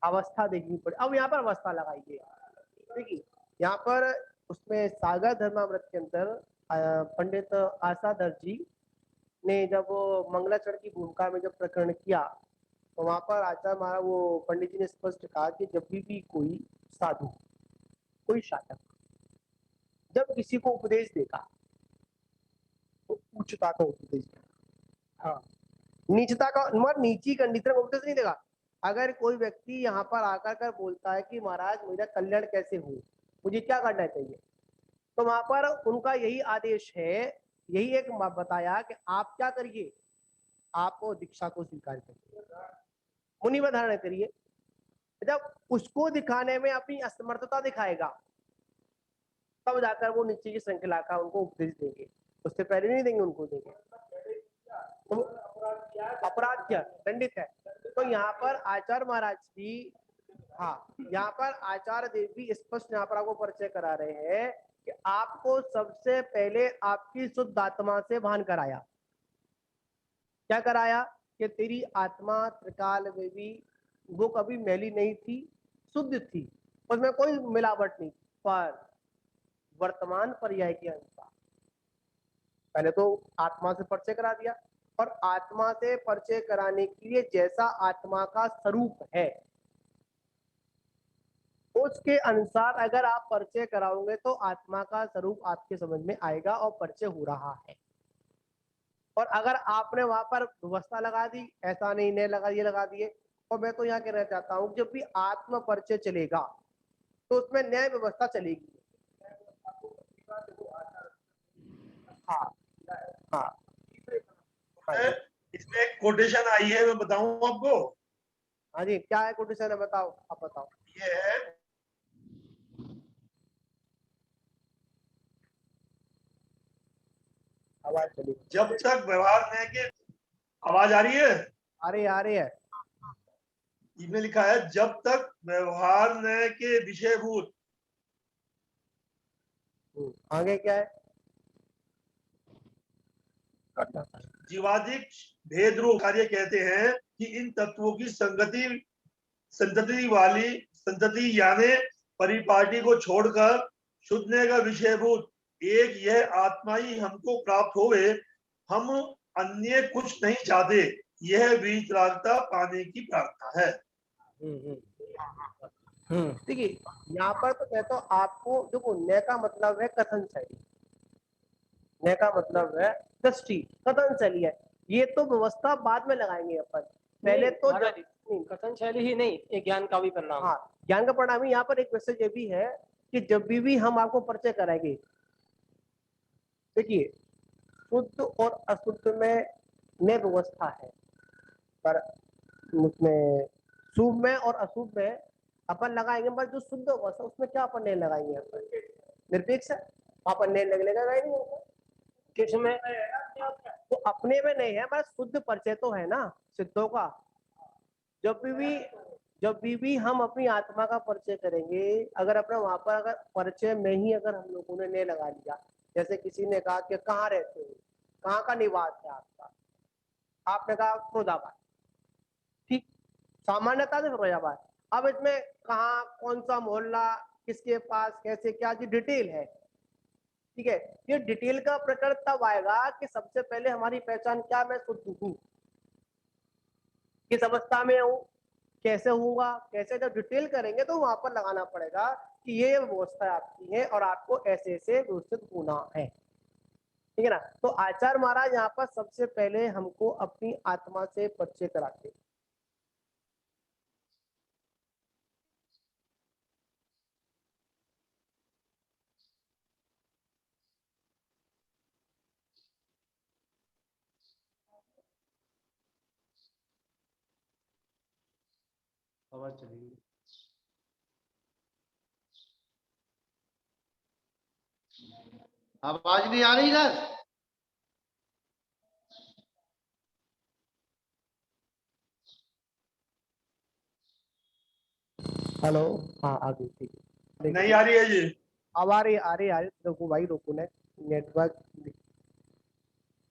अवस्था देखनी पड़ी। अब यहाँ पर अवस्था लगाइए, देखिए यहाँ पर उसमें सागर धर्मामृत के अंदर पंडित आशाधर जी ने जब मंगलाचरण की भूमिका में जब प्रकरण किया तो वहां पर आचार्य महाराज वो पंडित जी ने स्पष्ट कहा कि जब भी कोई साधु, कोई साधक जब किसी को उपदेश देगा तो उच्चता का उपदेश देगा, हाँ नीचता का मगर नीची कंडीशन का उपदेश नहीं देगा। अगर कोई व्यक्ति यहाँ पर आकर कर बोलता है कि महाराज मेरा कल्याण कैसे हो, मुझे क्या करना चाहिए, तो वहां पर उनका यही आदेश है, यही एक बताया कि आप क्या करिए, आप दीक्षा को स्वीकार करिए, मुनि में धारण करिए। जब उसको दिखाने में अपनी असमर्थता दिखाएगा तब जाकर वो नीचे की श्रृंखला का उनको उपदेश देंगे, उससे पहले नहीं देंगे, उनको देंगे तो अपराध क्या दंडित है। तो यहाँ पर आचार्य महाराज की, हाँ यहाँ पर आचार्य देव भी स्पष्ट यहाँ पर आपको परिचय करा रहे हैं कि आपको सबसे पहले आपकी शुद्ध आत्मा से भान कराया। क्या कराया कि तेरी आत्मा त्रिकाल में भी वो कभी मैली नहीं थी, शुद्ध थी, उसमें कोई मिलावट नहीं, पर वर्तमान पर्याय के अनुसार पहले तो आत्मा से परिचय करा दिया, और आत्मा से परिचय कराने के लिए जैसा आत्मा का स्वरूप है उसके अनुसार अगर आप परिचय कराओगे तो आत्मा का स्वरूप आपके समझ में आएगा और परिचय हो रहा है। और अगर आपने वहां पर व्यवस्था लगा दी, ऐसा नहीं नहीं लगा ये लगा दिए, और मैं तो यहाँ कहना चाहता हूँ जब भी आत्म परिचय चलेगा तो उसमें न्याय व्यवस्था चलेगी। हाँ हाँ इसमें एक कोटेशन आई है, मैं बताऊं आपको। हाँ जी, क्या है कोटेशन है, बताओ आप बताओ। ये है, आवाज चली, जब तक व्यवहार न के, आवाज आ रही है? आ रही है। इसमें लिखा है जब तक व्यवहार न के विषयभूत, आगे क्या है, जीवादिक भेद रूप कार्य कहते हैं कि इन तत्वों की संतति यानी परिपाटी को छोड़कर शुद्धने का विषयभूत एक यह आत्मा ही हमको प्राप्त होवे, हम अन्य कुछ नहीं चाहते, यह वितरागता पाने की प्रार्थना है। देखिए यहाँ पर तो कहता हूँ आपको, देखो न्याय का मतलब है कथन शैली, ने का मतलब है दृष्टि, कथन शैली है। ये तो व्यवस्था बाद में लगाएंगे अपन, पहले तो महाराज, नहीं, कथन शैली ही नहीं, एक ज्ञान का भी परिणाम। हाँ ज्ञान का परिणाम ही। यहाँ पर एक मैसेज ये भी है कि जब भी हम आपको परिचय कराएंगे, देखिए शुद्ध और अशुद्ध में व्यवस्था है, पर उसमें शुभ में और अशुभ में अपन लगाएंगे, पर जो शुद्ध अवस्था उसमें क्या अपन नहीं लगाएंगे, अपन निरपेक्ष है, अपन नहीं लगेगा नहीं होगा किसमें, तो अपने में नहीं है, बस शुद्ध परिचय तो है ना सिद्धों का। जब भी हम अपनी आत्मा का परिचय करेंगे, अगर अपना वहां पर अगर परिचय में ही अगर हम लोगों ने नहीं लगा लिया, जैसे किसी ने कहा कि कहाँ रहते हो, कहाँ का निवास है आपका, आपने कहा फिरोजाबाद, ठीक, सामान्यता से फिरोजाबाद। अब इसमें कहाँ, कौन सा मोहल्ला, किसके पास, कैसे, क्या जी डिटेल है, ठीक है। ये डिटेल का प्रकरण तब आएगा कि सबसे पहले हमारी पहचान क्या, मैं शुद्ध हूँ, किस अवस्था में हूँ, कैसे होगा, कैसे, जब डिटेल करेंगे तो वहां पर लगाना पड़ेगा कि ये व्यवस्था आपकी है और आपको ऐसे ऐसे व्यवस्थित होना है, ठीक है ना। तो आचार्य महाराज यहाँ पर सबसे पहले हमको अपनी आत्मा से परिचय कराते। आवाज चली गई। आवाज नहीं आ रही इधर। हेलो, हाँ आ गई, ठीक है। नहीं आ रही है जी। अब आ रही रुको भाई, रुको, नेटवर्क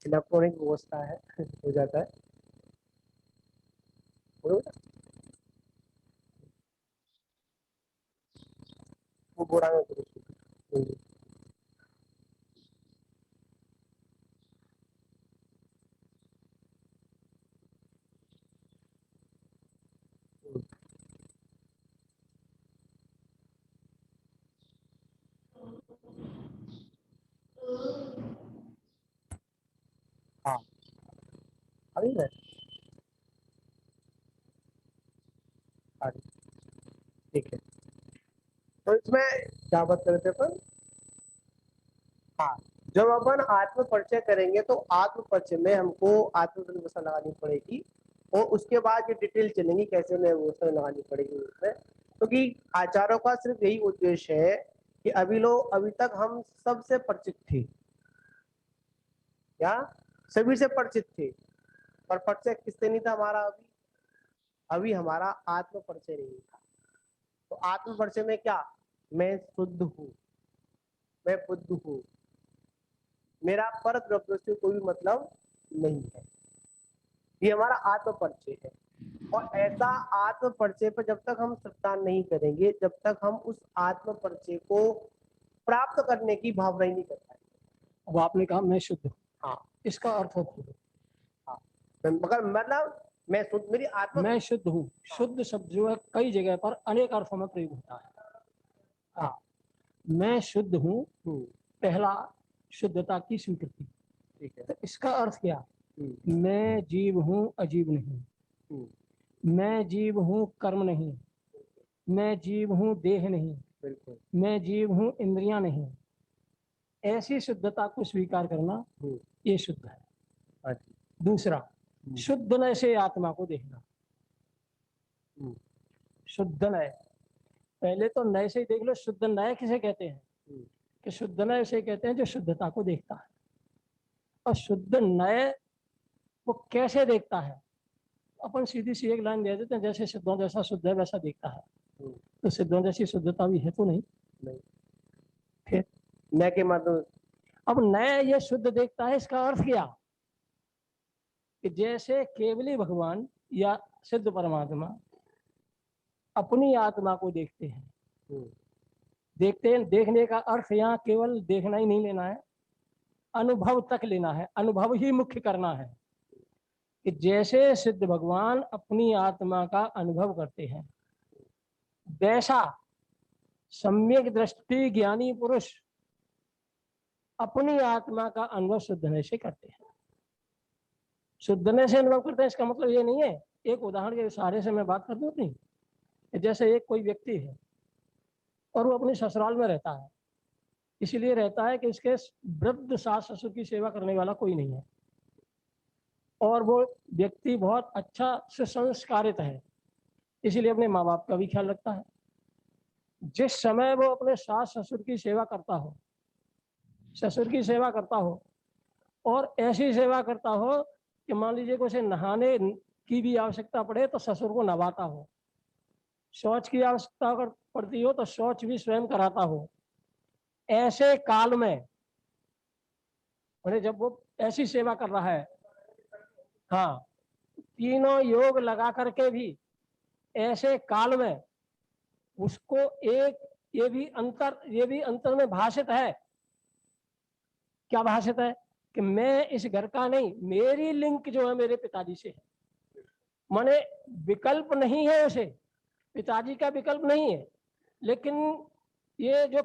इलेक्ट्रॉनिक व्यवस्था है हो जाता है। वो बोरा में करो। हाँ अभी है, ठीक है। तो इसमें क्या बात कर रहे थे अपन, हाँ जब अपन आत्म परिचय करेंगे तो आत्म परिचय में हमको आत्म व्यवस्था लगानी पड़ेगी, और उसके बाद ये डिटेल चलेंगी कैसे में व्यवस्था लगानी पड़ेगी उसमें, क्योंकि आचार्यों का सिर्फ यही उद्देश्य है कि अभी तक हम सबसे परिचित थे, क्या सभी से परिचित थे, पर परिचय किससे नहीं था हमारा, अभी हमारा आत्म परिचय नहीं था। तो आत्म परिचय में क्या, मैं शुद्ध हूँ, मैं बुद्ध हूँ, मेरा पर द्रव्य से कोई मतलब नहीं है, ये हमारा आत्म परिचय है। और ऐसा आत्म परिचय पर जब तक हम श्रद्धा नहीं करेंगे, जब तक हम उस आत्म परिचय को प्राप्त करने की भावना ही नहीं कर पाएंगे। अब आपने कहा मैं शुद्ध हूँ, हाँ इसका अर्थ है हाँ, मगर मतलब मैं शुद्ध, मेरी आत्मा, मैं शुद्ध हूँ। शुद्ध शब्द जो है कई जगह पर अनेक अर्थों में प्रयोग होता है। हाँ, मैं शुद्ध हूँ, पहला शुद्धता की स्वीकृति, ठीक है। तो इसका अर्थ क्या, मैं जीव हूँ अजीब नहीं, मैं जीव हूँ कर्म नहीं, मैं जीव हूँ देह नहीं, बिल्कुल, मैं जीव हूँ इंद्रियां नहीं, ऐसी शुद्धता को स्वीकार करना ये शुद्ध है। दूसरा, शुद्ध नय से आत्मा को देखना। शुद्ध नय, पहले तो नय से ही देख लो, शुद्ध नय किसे कहते हैं, कि शुद्ध नय से कहते हैं जो शुद्धता को देखता है। और शुद्ध नय वो कैसे देखता है, अपन सीधी सी एक लाइन दे देते हैं, जैसे सिद्धों जैसा शुद्ध है वैसा देखता है, तो सिद्धों जैसी शुद्धता भी है तो नहीं, फिर नय के मतलब, अब नय ये शुद्ध देखता है, इसका अर्थ क्या, कि जैसे केवली भगवान या सिद्ध परमात्मा अपनी आत्मा को देखते हैं, देखते हैं, देखने का अर्थ यहाँ केवल देखना ही नहीं लेना है, अनुभव तक लेना है, अनुभव ही मुख्य करना है, कि जैसे सिद्ध भगवान अपनी आत्मा का अनुभव करते हैं, वैसा सम्यक दृष्टि ज्ञानी पुरुष अपनी आत्मा का अनुभव शुद्धने से करते हैं। शुद्धने से अनुभव करते हैं इसका मतलब ये नहीं है, एक उदाहरण के सहारे से मैं बात कर दूं नहीं, जैसे एक कोई व्यक्ति है और वो अपने ससुराल में रहता है, इसीलिए रहता है कि इसके वृद्ध सास ससुर की सेवा करने वाला कोई नहीं है, और वो व्यक्ति बहुत अच्छा सुसंस्कारित है, इसीलिए अपने माँ बाप का भी ख्याल रखता है। जिस समय वो अपने सास ससुर की सेवा करता हो, ससुर की सेवा करता हो, और ऐसी सेवा करता हो कि मान लीजिए कि उसे नहाने की भी आवश्यकता पड़े तो ससुर को नहवाता हो, शौच की आवश्यकता अगर पड़ती हो तो शौच भी स्वयं कराता हो, ऐसे काल में जब वो ऐसी सेवा कर रहा है, हाँ, तीनों योग लगा करके भी ऐसे काल में उसको एक ये भी अंतर में भाषित है। क्या भाषित है कि मैं इस घर का नहीं, मेरी लिंक जो है मेरे पिताजी से है, माने विकल्प नहीं है, उसे पिताजी का विकल्प नहीं है, लेकिन ये जो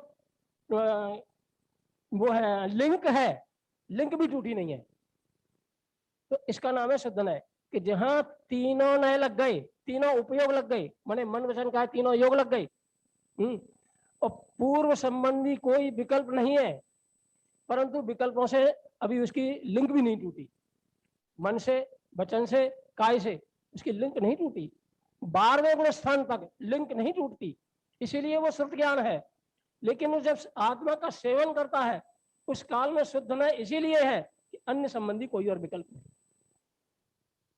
वो है लिंक है, लिंक भी टूटी नहीं है। तो इसका नाम है शुद्धनय, कि जहां तीनों नए लग गए, तीनों उपयोग लग गए, माने मन वचन का तीनों योग लग गए, और पूर्व संबंधी कोई विकल्प नहीं है, परंतु विकल्पों से अभी उसकी लिंक भी नहीं टूटी, मन से, वचन से, काय से उसकी लिंक नहीं टूटी, 12वें गुण स्थान तक लिंक नहीं टूटती, इसीलिए वो शुद्ध ज्ञान है। लेकिन वो जब आत्मा का सेवन करता है उस काल में शुद्ध न इसीलिए है कि अन्य संबंधी कोई और विकल्प नहीं,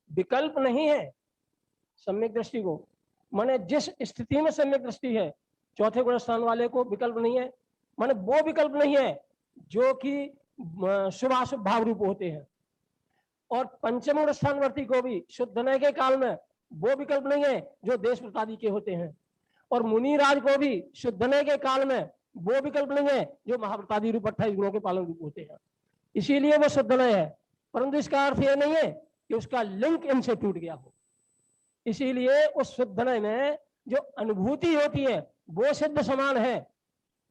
विकल्प नहीं है सम्यक दृष्टि को, माने जिस स्थिति में सम्यक दृष्टि है, चौथे गुण स्थान वाले को विकल्प नहीं है, माने वो विकल्प नहीं है जो कि शुभाशुभ भाव रूप होते हैं, और पंचम गुण स्थानवर्ती को भी शुद्धनय के काल में वो विकल्प नहीं है जो देश प्रतादि के होते हैं, और मुनिराज को भी शुद्धनय के काल में वो विकल्प नहीं है जो महाप्रतादि रूप 28 गुणों के पालन रूप होते हैं, इसीलिए वो शुद्धनय है। परंतु इसका अर्थ ये नहीं है कि उसका लिंक इनसे टूट गया हो, इसीलिए उस शुद्धनय में जो अनुभूति होती है वो सिद्ध समान है।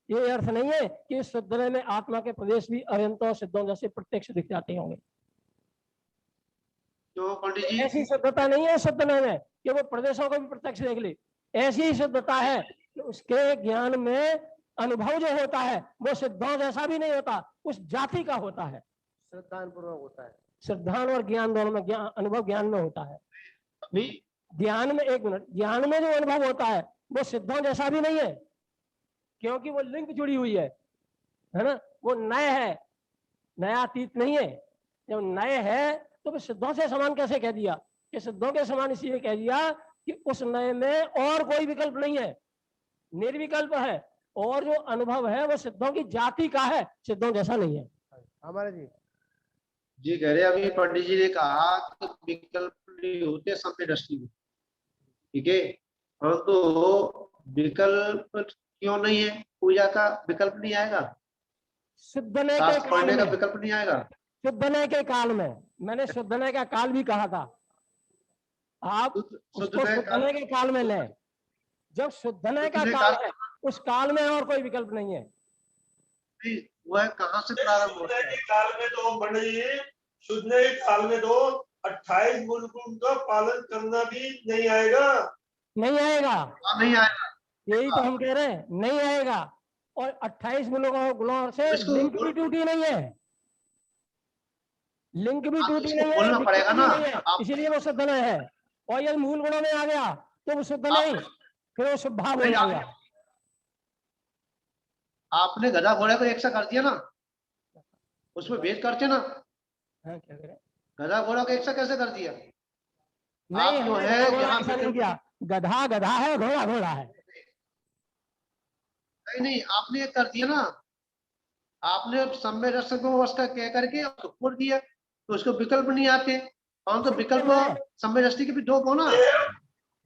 ये अर्थ नहीं है कि इस शुद्धनय में आत्मा के प्रदेश भी अनंतों सिद्धों जैसे प्रत्यक्ष दिख जाते होंगे, तो पंडित जी ऐसी शुद्धता नहीं है शुद्धनय में कि वो प्रदेशों को भी प्रत्यक्ष देख ले, ऐसी ही शुद्धता है कि उसके ज्ञान में अनुभव जो होता है वो सिद्धों जैसा भी नहीं होता, उस जाति का होता है, श्रद्धान पूर्वक होता है। श्रद्धान और ज्ञान दोनों में अनुभव ज्ञान में होता है। अभी ज्ञान में, एक मिनट, ज्ञान में जो अनुभव होता है वो सिद्धों जैसा भी नहीं है, क्योंकि वो लिंक जुड़ी हुई है ना, वो नए है, नयातीत नहीं है। जब नए है तो फिर सिद्धों से समान कैसे कह दिया? कि सिद्धों के समान इसलिए कह दिया कि उस नए में और कोई विकल्प नहीं है, निर्विकल्प है, और जो अनुभव है वो सिद्धों की जाति का है, सिद्धों जैसा नहीं है। हमारे जी जी कह रहे अभी पंडित जी ने कहा कि विकल्प नहीं होते सम्यक दृष्टि में, ठीक है, परंतु विकल्प क्यों नहीं है? पूजा का विकल्प नहीं आएगा, शुद्धनय के शास्त्र काल पढ़ने का में, विकल्प नहीं आएगा। शुद्धनय के काल में, मैंने शुद्धनय का काल भी कहा था, आप उसको शुद्धनय के काल में लें। जब शुद्धनय का काल है उस काल में और कोई विकल्प नहीं है। वह कहाँ से प्रारंभ होता है? काल में तो पंडित जी, शुद्धनय काल में तो 28 गुण का पालन करना भी नहीं आएगा, नहीं आएगा, नहीं आएगा, यही तो हम कह रहे हैं, नहीं आएगा। और 28 गुणों से लिंक भी टूटी नहीं है, लिंक भी टूटी नहीं है, बोलना पड़ेगा ना, इसीलिए वो शुद्धनय है। और यदि मूल गुणों में आ गया तो वो शुद्ध नहीं, फिर वो शुभ भाव हो जाएगा। आपने गधा घोड़े को एक सा कर दिया ना, उसमें भेद करते ना, हाँ, क्या करें? गधा घोड़ा को एक सा कैसे कर दिया? नहीं, आप जो हमने है घोड़ा यहाँ ऐसा नहीं किया, गधा गधा है, घोड़ा घोड़ा है। नहीं, आपने ये कर दिया ना, आपने सम्य दर्शन को उसका कह करके छोड़ दिया, तो उसको विकल्प नहीं आते। और तो विकल्प सम्य दृष्टि के भी दो को ना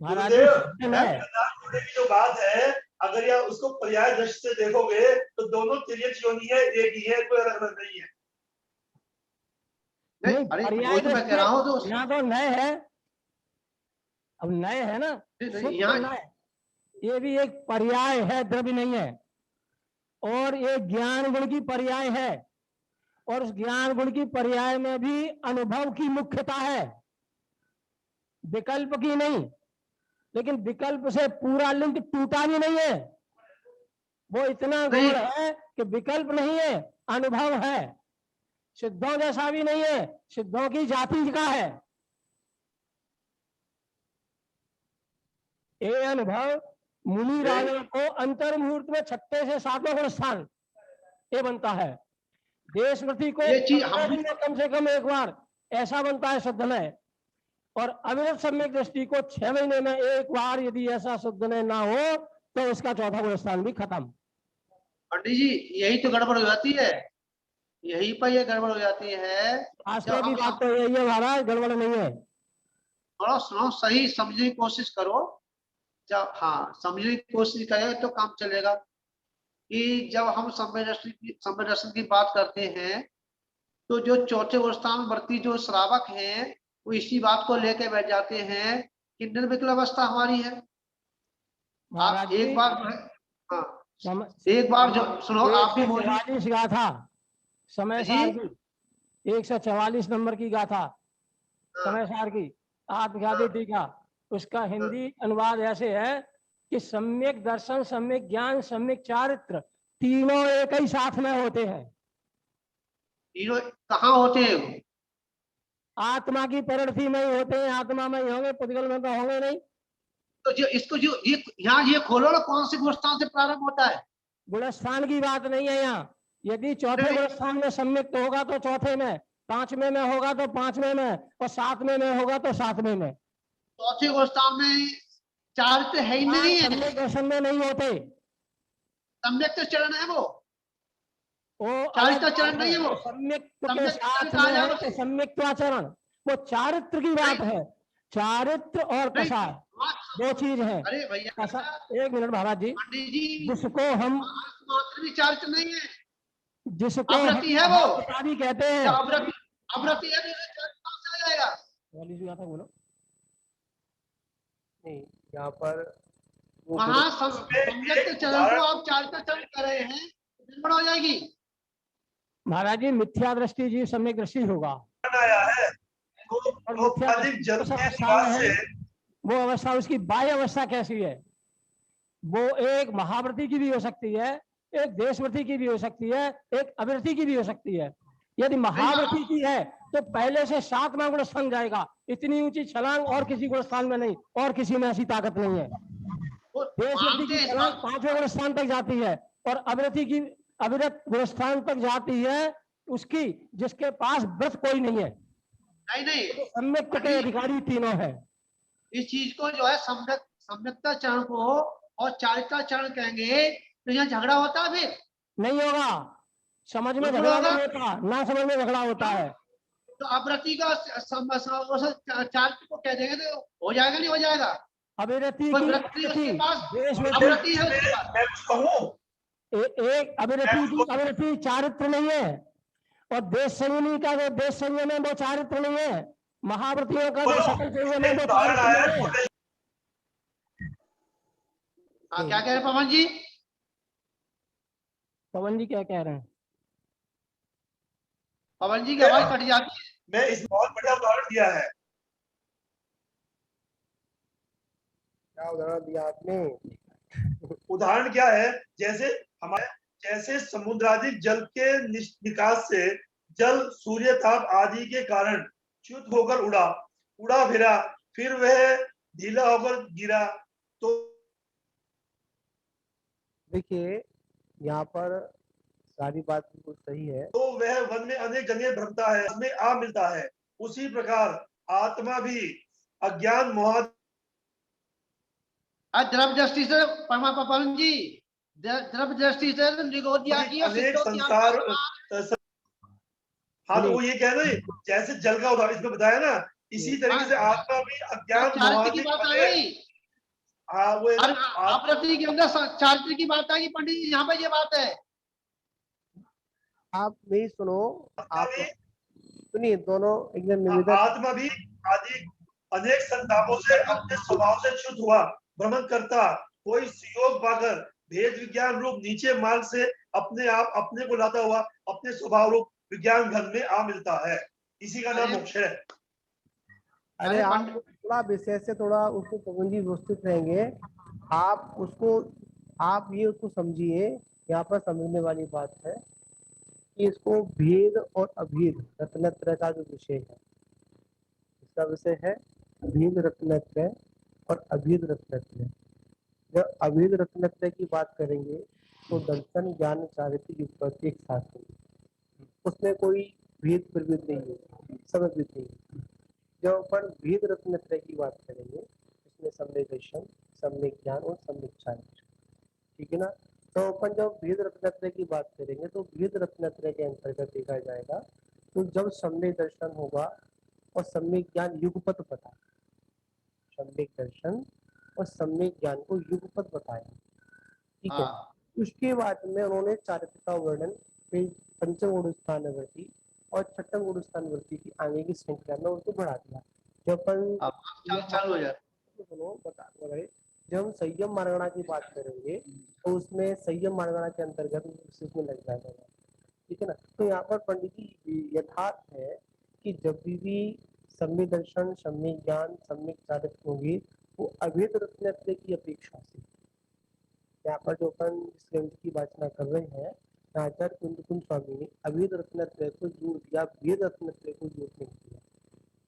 महाराज गुरुदेव, है। की जो बात है, अगर या उसको पर्याय दृष्टि से देखोगे तो दोनों तिर्यक योनि है, एक ही है, कोई अलग अलग नहीं है। नहीं, अरे वो तो मैं कह रहा हूँ, तो यहाँ तो नए है, अब नए है ना, यहाँ ये भी एक पर्याय है, द्रव्य नहीं है, और ये ज्ञान गुण की पर्याय है, और उस ज्ञान गुण की पर्याय में भी अनुभव की मुख्यता है, विकल्प की नहीं। लेकिन विकल्प से पूरा लिंक टूटा भी नहीं है, वो इतना नहीं। गौण है कि विकल्प नहीं है, अनुभव है। सिद्धों जैसा भी नहीं है, सिद्धों की जाति का है। ये अनुभव मुनि राजा को अंतर मुहूर्त में 6 से 7वां गुण स्थान ये बनता है। देशमति को ये चीज 15 दिन में कम से कम एक बार ऐसा बनता है शुद्धनय, और अविरत सम्यक दृष्टि को 6 महीने में एक बार यदि ऐसा शुद्धनय ना हो तो उसका चौथा गुण स्थान भी खत्म। पंडित जी यही तो गड़बड़ हो जाती है, यही पर ये गड़बड़ हो जाती है। शास्त्रों की बात तो यही है महाराज, गड़बड़ नहीं है। थोड़ा सुनो, सही समझने की कोशिश करो। जब हाँ समझने की कोशिश करें तो काम चलेगा। कि जब हम समय दर्शन की बात करते हैं तो जो चौथे स्थान वर्ती जो श्रावक हैं वो इसी बात को लेकर बैठ जाते हैं कि निर्विकल अवस्था हमारी है। आप एक बार हाँ एक बार जो सुनो, आप भी बोलिए। 144 गाथा समय सार की, 144 नंबर की गाथा समय सार की आत्मघाती टीका, उसका हिंदी अनुवाद ऐसे है कि सम्यक दर्शन, सम्यक ज्ञान, सम्यक चारित्र तीनों एक ही साथ में होते हैं। तीनों कहाँ होते हैं वो? आत्मा की परिणति में ही होते हैं, आत्मा में ही होंगे, पुद्गल में तो होंगे नहीं। तो जो इसको जो ये यहाँ ये खोलो ना, कौन से गुणस्थान से प्रारंभ होता है? गुणस्थान की बात नहीं है यहाँ। यदि चौथे गुणस्थान में सम्यक तो होगा तो चौथे में, 5वें में होगा तो 5वें में, और 7वें में होगा तो 7वें में। चौथे गुणस्थान में चारित्र है ही नहीं है, सम्यक दर्शन में नहीं होते। सम्यक तो चरण है वो चारित्र चरण नहीं है वो। सम्यक के साथ में है तो सम्यक्त्वाचरण, वो चारित्र की बात है। चारित्र और कषाय दो चीज है। अरे भैया एक मिनट महाराज जी, पंडित जी, जिसको हम मात्र भी चारित्र नहीं है, जिसको अवृत्ति है वो, भी कहते हैं। अवृत्ति है तो आ जाएगा। बोलो नहीं, यहाँ पर वहां सम्यक चरण को आप चारित्र चरण कर रहे हैं, गड़बड़ हो जाएगी महाराज जी। मिथ्या दृष्टि जी सम्यक दृष्टि होगा। आया है तो अधिक जल के निवास से वो अवस्था उसकी बाह्य अवस्था कैसी है? वो एक महाव्रती की भी हो सकती है, एक देशव्रती की भी हो सकती है, एक अव्रती की भी हो सकती है। यदि महाव्रती की है तो पहले से 7वां गुण स्थान जाएगा। इतनी ऊंची छलांग और किसी गुण स्थान में नहीं, और किसी में ऐसी ताकत नहीं है। देशव्रती की छलांग 5वें गुण स्थान तक जाती है, और अव्रती की अविरत गुण स्थान तक जाती है उसकी जिसके पास व्रत कोई नहीं है। नहीं सम्यक के अधिकारी तीनों है। इस चीज को जो है सम्यक्ता चरण को और चारित्रा चरण कहेंगे तो यहाँ झगड़ा होता है? फिर नहीं होगा, समझ में झगड़ा नहीं होता, ना समझ में झगड़ा होता है। तो अव्रती का चारित्र को कह देंगे तो हो जाएगा, नहीं हो जाएगा? अभिरति उसके पास अभिरति है, मैं कुछ कहूँ, एक अभिरति चारित्र नहीं है, और देश संयमी का जो देश संयम है वो चारित्र नहीं है। महाव्रतियों का जो सकल संयम है वो चारित्र नहीं है। क्या कह रहे हैं पवन जी? पवन जी क्या कह रहे हैं? पवन जी की आवाज कट जाती है। मैं इस बहुत बढ़िया उदाहरण दिया है। क्या उदाहरण दिया आपने? उदाहरण क्या है? जैसे समुद्रादि जल के निकास से जल सूर्य ताप आदि के कारण च्युत होकर उड़ा फिरा, फिर वह ढीला होकर गिरा। तो देखिए यहाँ पर सारी बात बिल्कुल सही है। तो वह वन में अनेक जगह भ्रमता है, उसमें आ मिलता है। उसी प्रकार आत्मा भी अज्ञान मोह द्रव दृष्टि से पवन जी, द्रव दृष्टि से निगोदिया की अनेक संसार। हाँ तो वो ये कह रहे जैसे जल का उदाहरण इसमें बताया ना, इसी तरीके से आत्मा भी अज्ञान चारित्र की बात आ गई। हाँ वो अव्रती के अंदर चारित्र की बात आएगी पंडित जी, यहाँ पे ये बात है। आप मेरी सुनो, आप सुनिए, दोनों एकदम निवेदन। आत्मा भी आदि अनेक संतापों से अपने स्वभाव से च्युत हुआ भ्रमण करता, कोई सुयोग पाकर भेद विज्ञान रूप नीचे मार्ग से अपने आप अपने को लाता हुआ अपने स्वभाव रूप विज्ञान घन में आ मिलता है, इसी का नाम मोक्ष है। अरे आप थोड़ा विषय से थोड़ा उसको पवन जी व्यवस्थित रहेंगे, आप उसको आप ये उसको समझिए। यहाँ पर समझने वाली बात है कि इसको भेद और अभेद रत्नत्रय का जो विषय है, इसका विषय है भेद रत्नत्रय और अभेद रत्नत्रय। जब अभेद रत्नत्रय की बात करेंगे तो दर्शन ज्ञान चारित्र युक्त एक साथ होंगे, उसमें कोई भेद प्रभेद नहीं है, सब अभेद नहीं है। जब अपन भेद रत्नत्रय की बात करेंगे उसमें सम्यक दर्शन, सम्यक ज्ञान और सम्यक चारित्र, ठीक है ना। तो अपन जब भेद रत्नत्रय की बात करेंगे तो भेद रत्नत्रय के अंतर्गत देखा जाएगा तो जब सम्यक दर्शन होगा और सम्यक ज्ञान युगपत बताया, सम्यक दर्शन और सम्यक ज्ञान को युगपत बताया, ठीक है। उसके बाद में उन्होंने चारित्र का वर्णन पंचम गुण स्थानवर्ती और छठम गुण स्थानवर्ती की आगे की श्रृंखला में उनको बढ़ा दिया। जब अपन चालू हो जाए सुनो बता रहे, जब हम संयम मार्गणा की बात करेंगे तो उसमें संयम मार्गणा के अंतर्गत में लग जाएगा, ठीक है ना। तो यहाँ पर पंडित जी यथार्थ है कि जब भी सम्यक दर्शन, सम्यक ज्ञान, सम्यक चारित्र होगी वो अभेद रत्नत्रय की अपेक्षा से, यहाँ पर जो अपन इस ग्रंथ की वाचना कर रहे हैं आचार्य कुंद स्वामी ने अभेद रत्नत्रय को जोड़ दिया, भेद रत्नत्रय को जोड़ नहीं दिया।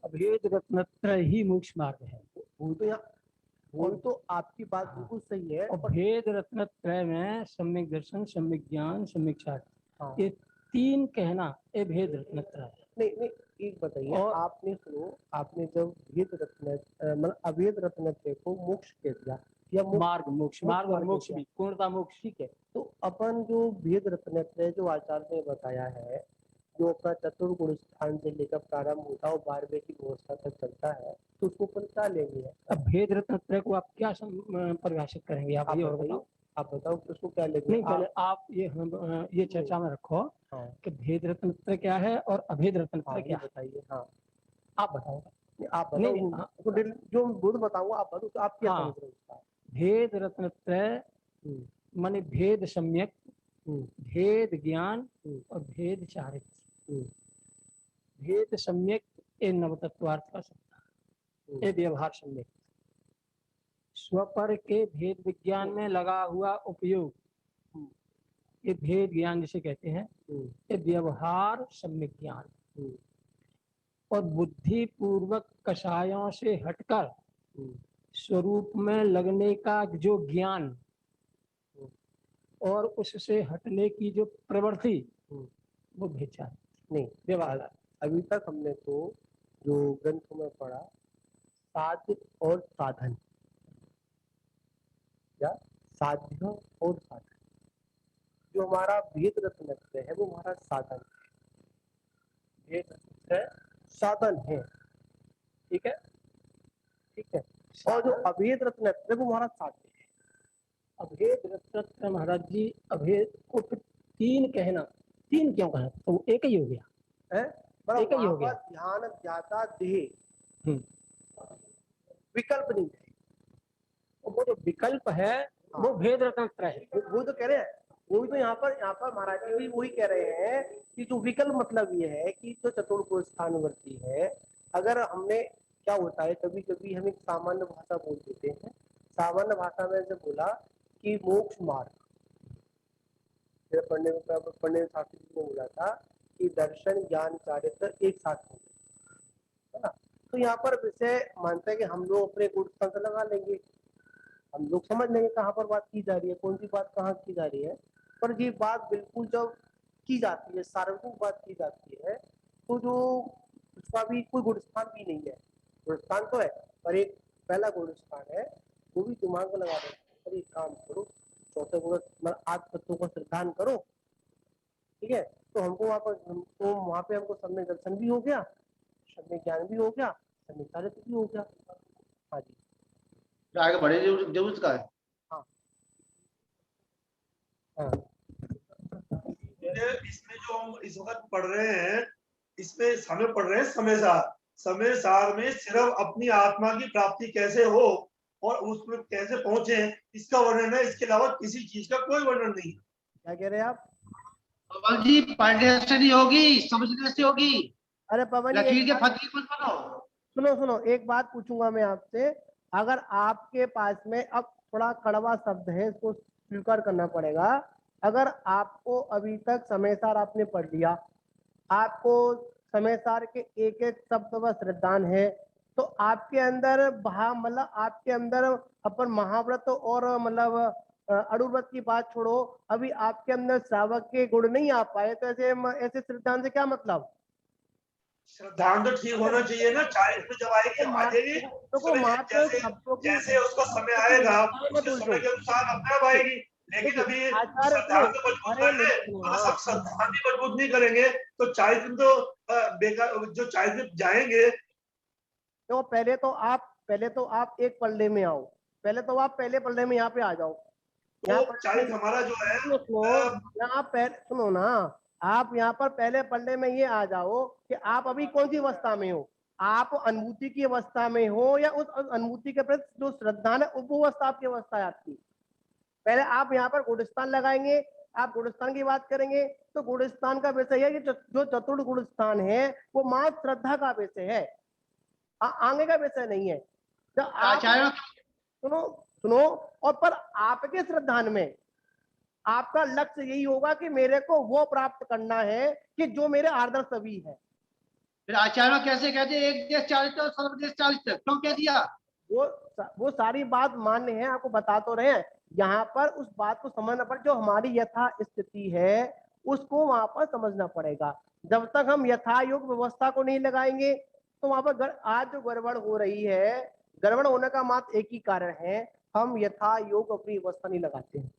अभेद रत्नत्रय ही मोक्ष मार्ग है। वो तो आपकी बात बिल्कुल सही है। और भेद रत्नत्रय में सम्यक दर्शन, सम्यक ज्ञान, सम्यक चारित्र, ये तीन कहना ये भेद रत्नत्रय। नहीं एक बताइए, और आपने सुनो, आपने जब भेद रत्न मतलब अभेद रत्नत्रय को मोक्ष कह दिया या मार्ग मोक्ष, मार्ग और मोक्ष भी पूर्णता मोक्ष, ठीक है। तो अपन जो भेद रत्नत्रय जो आचार्य ने बताया है जो अपना चतुर्गुण स्थान से लेकर प्रारंभ होता है और 12वें की व्यवस्था तक चलता है, तो उसको अपन क्या लेंगे। अब भेद रत्नत्रय को आप क्या परिभाषित करेंगे, आप ये और बताओ। आप बताओ कि उसको क्या लेंगे। नहीं पहले आप ये चर्चा में रखो कि भेद रत्नत्रय क्या है और अभेद रत्नत्रय क्या बताइए। हाँ आप बताओ। आप बताओ जो बुद्ध बताऊंगा आप बताओ, तो आप क्या समझ रहे हो। भेद रत्नत्रय माने भेद सम्यक, भेद ज्ञान और भेद चारित्र। भेद सम्यक ए नवतत्वार्थ का शब्द है, व्यवहार सम्यक स्वपर के भेद विज्ञान में लगा हुआ उपयोग, ये भेद ज्ञान जिसे कहते हैं, ये व्यवहार सम्यक ज्ञान। और बुद्धि पूर्वक कषायों से हटकर स्वरूप में लगने का जो ज्ञान और उससे हटने की जो प्रवृत्ति वो भेद चारित्र नहीं व्यवहार। अभी तक हमने तो जो ग्रंथ में पढ़ा साध्य और साधन, या साध्य और साधन, जो हमारा भेद रत्नत्रय है वो हमारा साधन है, भेद रत्नत्रय साधन है, ठीक है, ठीक है। और जो अभेद रत्नत्रय वो हमारा साध्य है। अभेद रत्नत्रय महाराज जी, अभेद को तीन कहना, तीन क्यों कहना, तो एक ही हो गया है, एक ही हो गया। ध्यान ज्ञाता देह विकल्प नहीं है, वो जो विकल्प है वो भेद रत्नत्रय है। वो तो कह रहे हैं, वो तो यहाँ पर महाराज जी भी वही कह रहे हैं कि जो विकल्प मतलब ये है कि जो चतुर्गुण स्थानवर्ती है, अगर हमने क्या होता है कभी कभी हम एक सामान्य भाषा बोल देते हैं, सामान्य भाषा में से बोला कि मोक्ष मार्ग, पढ़ने शास्त्री ने बोला था कि दर्शन ज्ञान चारित्र एक साथ होंगे, है ना। तो यहाँ पर विषय मानते हैं कि हम लोग अपने गुण संग लगा लेंगे, हम लोग समझ लेंगे कहाँ पर बात की जा रही है, कौन सी बात कहाँ की जा रही है। पर ये बात बिल्कुल जब की जाती है, सार्वजनिक बात की जाती है, तो जो उसका भी कोई गुण स्थान भी नहीं है, गुण स्थान तो है पर एक पहला गुण स्थान है, वो भी दिमाग में लगा देते हैं, एक काम करो चौथे गुण 8 तत्वों का सिद्धांत करो, ठीक है। तो हमको वहाँ पे हमको सम्यक दर्शन भी हो गया, सम्यक ज्ञान भी हो गया, सम्यक चारित्र भी हो गया। हाँ जी, आगे बढ़े जो उसका है। हाँ हाँ, इसमें जो हम इस वक्त पढ़ रहे हैं, इसमें हमें पढ़ रहे हैं समय सार। समय सार में सिर्फ अपनी आत्मा की प्राप्ति कैसे हो और उसमें कैसे पहुंचे इसका वर्णन है, इसके अलावा किसी चीज का कोई वर्णन नहीं। क्या कह रहे हैं आप। पवन जी पढ़ने से नहीं होगी, समझने से होगी। अरे पवन जी लकीर एक के बात- फकीर मत बनो। सुनो सुनो, एक बात पूछूंगा मैं आपसे। अगर आपके पास में, अब थोड़ा कड़वा शब्द है, इसको स्वीकार करना पड़ेगा। अगर आपको अभी तक समय सार आपने पढ़ लिया, आपको समय सार के एक एक शब्द व श्रद्धान है, तो आपके अंदर मतलब आपके अंदर अपन महाव्रत और मतलब अड़ुव्रत की बात छोड़ो, अभी आपके अंदर श्रावक के गुण नहीं आ पाए, तो ऐसे श्रद्धान से क्या मतलब? श्रद्धांत तो ठीक होना चाहिए ना, 40 में जब आएगी तो आ जाएगी। देखो मात्र जैसे शब्दों की जैसे उसका समय आएगा उसके समय के अनुसार अपने आप आएगी। लेकिन अभी आचार्य श्रद्धांत तो मजबूत अरे कर रहे, सुनो अगर ना, सब श्रद्धांत ही मजबूत नहीं करेंगे तो 40 दिन तो बेकार, जो 40 दिन जाएंगे। तो पहले तो आप एक पल्ले में आओ, पहले तो आप पहले पल्ले में यहाँ पे आ जाओ। यहाँ तो पर 40 हमारा जो है यहाँ पहले सुनो ना, आप यहाँ पर पहले पल्ले में ये आ जाओ कि आप अभी कौन सी अवस्था में हो। आप अनुभूति की अवस्था में हो या उस अनुभूति के प्रति जो श्रद्धा है वो अवस्था आपकी अवस्था है आपकी। पहले आप यहाँ पर गुणस्थान लगाएंगे, आप गुणस्थान की बात करेंगे तो गुणस्थान का विषय है कि जो चतुर्थ गुणस्थान है वो मात्र श्रद्धा का विषय है, आगे का विषय नहीं है। जब आप आचार्य सुनो सुनो, और पर आपके श्रद्धान में आपका लक्ष्य यही होगा कि मेरे को वो प्राप्त करना है कि जो मेरे आदर्श अभी है। फिर आचार्य कैसे कहते एक देश 40 तक सर्वदेश 40 तक क्यों कह दिया? वो सारी बात मान्य है, आपको बता तो रहे हैं। यहाँ पर उस बात को समझना पड़ेगा, जो हमारी यथा स्थिति है उसको वहां पर समझना पड़ेगा। जब तक हम यथा योग व्यवस्था को नहीं लगाएंगे तो वहां पर आज जो गड़बड़ हो रही है, गड़बड़ होने का मात्र एक ही कारण है, हम यथा योग अपनी व्यवस्था नहीं लगाते हैं।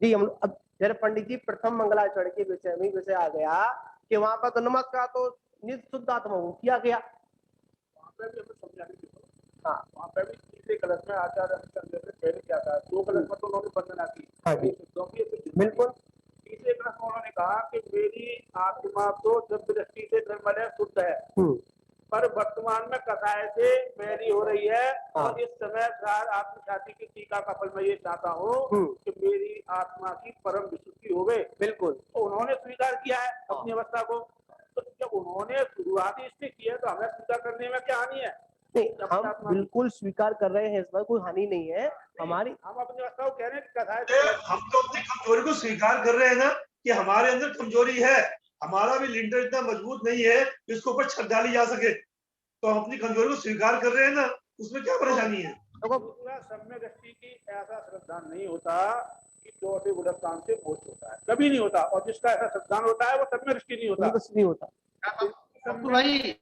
जी हम अब जरा पंडित जी प्रथम मंगलाचरण के विषय में विषय आ गया कि वहां पर तो नमस्कार तो निशुद्धात्मा हो किया गया। वहाँ पे भी हमें समझाने की जरूरत है। हाँ वहाँ पे भी तीसरे कलश में आचार्य हरिश्चंद्र ने पहले क्या था, 2 कलश में तो उन्होंने वंदना की, हाँ जी। बिल्कुल। तीसरे कलश में उन्होंने कहा कि मेरी आत्मा तो जब दृष्टि से निर्मल है, शुद्ध है, पर वर्तमान में कसाय से मैली हो रही है। और इस समय आत्मख्याति की टीका का फल मैं ये चाहता हूँ कि मेरी आत्मा की परम विशुद्धि हो गई। बिल्कुल। तो उन्होंने स्वीकार किया है अपनी अवस्था को, तो जब उन्होंने शुरुआती स्थिति की है तो हमें स्वीकार करने में क्या हानि है? नहीं, हम बिल्कुल स्वीकार कर रहे हैं, इसमें कोई हानि नहीं है हमारी। हम अपनी अवस्था को कह रहे हैं कि कसाय से हम तो अपनी कमजोरी को स्वीकार कर रहे हैं ना, कि हमारे अंदर कमजोरी है, हमारा भी लिंटर इतना मजबूत नहीं है जिसके ऊपर छत डाली जा सके। तो हम अपनी कमजोरी को स्वीकार कर रहे हैं ना, उसमें क्या परेशानी है? पूरा सम्यक दृष्टि की ऐसा श्रद्धान नहीं होता कि चौथे गुणस्थान से मोक्ष होता है, कभी नहीं होता। और जिसका ऐसा श्रद्धान होता है वो सम्यक दृष्टि नहीं होता, नहीं होता भाई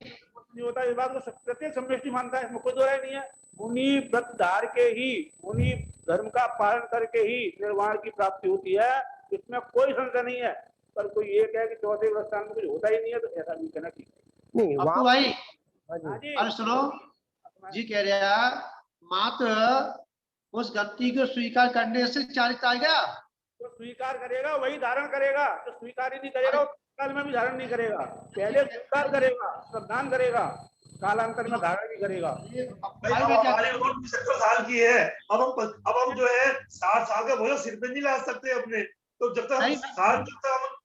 नहीं होता। इस बात को प्रत्येक सम्यष्टि मानता है, इसमें कोई दो राय नहीं है। मुनि व्रत धार के ही, मुनि धर्म का पालन करके ही निर्वाण की प्राप्ति होती है, इसमें कोई संशय नहीं है। पर कोई ये कहे कि चौथे गुणस्थान में कुछ होता ही नहीं है, तो ऐसा भी कहना ठीक नहीं। अप्पू भाई हाँ जी। अरे सुनो जी कह रहा मात्र उस गलती को स्वीकार करने से 40 आ गया। तो स्वीकार करेगा वही धारण करेगा, तो स्वीकार ही नहीं करेगा काल में भी धारण नहीं करेगा। पहले स्वीकार करेगा, श्रद्धान करेगा, कालांतर में धारण भी करेगा। भाई हमारी उम्र 75 साल की है, अब हम जो है 60 साल का बोझ सिर पे नहीं ला सकते अपने। तो जब तक हम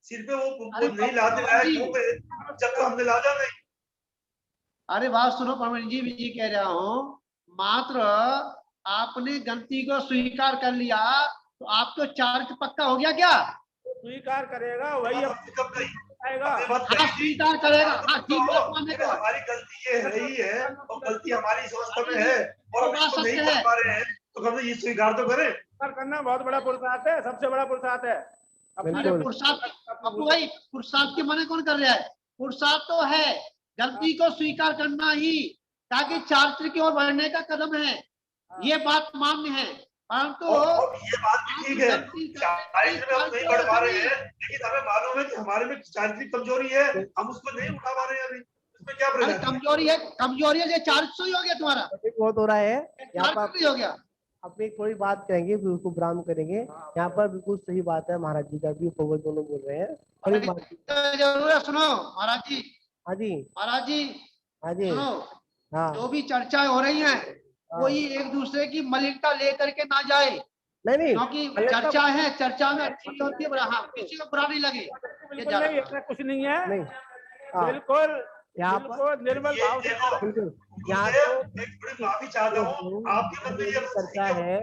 सिर पे वो नहीं लाते लायक होंगे, जब तक हमने लाजा नहीं। अरे बात सुनो प्रवीण जी, भी कह रहा हूँ मात्र आपने गलती को स्वीकार कर लिया तो आपको चार्ज पक्का हो गया क्या? तो स्वीकार करेगा वही कब गई आएगा। हाँ स्वीकार करेगा। हाँ ठीक है, हमारी गलती ये है ही है, और गलती हमारी इस अवस्था में है और हम इसको नहीं कर पा रहे हैं, तो कम से ये स्वीकार तो करें। स्वीकार करना बहुत बड़ा पुरुषार्थ है, सबसे बड़ा पुरुषार्थ है। अप्पू भाई पुरुषार्थ के मने कौन कर रहा है? पुरुषार्थ तो है गलती को स्वीकार करना ही, ताकि चारित्र की ओर बढ़ने का कदम है, ये बात मान्य है। परंतु ये बात भी ठीक है, चारित्र में हम नहीं बढ़ पा रहे हैं, लेकिन हमें मालूम है कि हमारे में चारित्रिक कमजोरी है, हम उसको नहीं उठा पा रहे हैं अभी। उसमें क्या कमजोरी है? कमजोरी है, चारित्र ही हो गया तुम्हारा, बहुत हो रहा है। यहाँ पर हो गया। अपनी थोड़ी बात करेंगे, फिर उसको ब्राह्म करेंगे। यहाँ पर बिल्कुल सही बात है, महाराज जी का भी उपवर दोनों बोल रहे हैं। जरूर है, सुनो महाराज जी। हाँ जी महाराज जी हाँ जी। सुनो, हाँ जो भी चर्चाएं हो रही हैं कोई एक दूसरे की मलिनता लेकर के ना जाए, नहीं नहीं, क्योंकि पहले तो- चर्चा है, चर्चा में अच्छी भी होती है, बुरा, हाँ, किसी को बुरा नहीं लगे। बिल्कुल नहीं, ऐसा कुछ नहीं है। नहीं, हाँ, बिल्कुल यहाँ पर बिल्कुल निर्मल ये भाव से देखो, करो। बिल्कुल, यहाँ गुरुदेव, तो एक बड़ी माफी चाहता हूँ, आपके मन में ये चर्चा है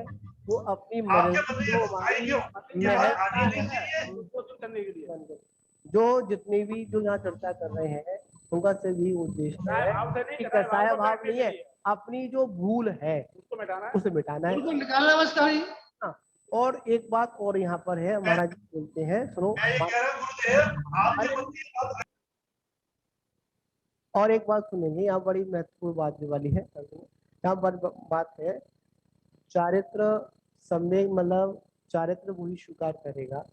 वो अपनी आपके मर्जी मन में ये जो आई हमारी क्यों? ये बात आनी नहीं चाहिए। उसको दूर करने के लिए जो जितनी भी जो यहाँ चर्चा कर रहे हैं उनका सही उद्देश्य कसाय है भाव से नहीं, कि कसाय कसाय भाव को भाव काटने नहीं के है, लिए। अपनी जो भूल है उसको मिटाना है। उसे मिटाना है। बिल्कुल निकालना बस कहीं। हाँ, और एक बात और यहाँ पर है, महाराज जी बोलते हैं, सुनो, मैं ये कह रहा हूँ गुरुदेव, आपके मन की बात और एक बात सुनेंगे, यहाँ बड़ी महत्वपूर्ण बात ये वाली है। यहाँ पर बात है, चारित्र सम्यक, मतलब चारित्र वही स्वीकार करेगा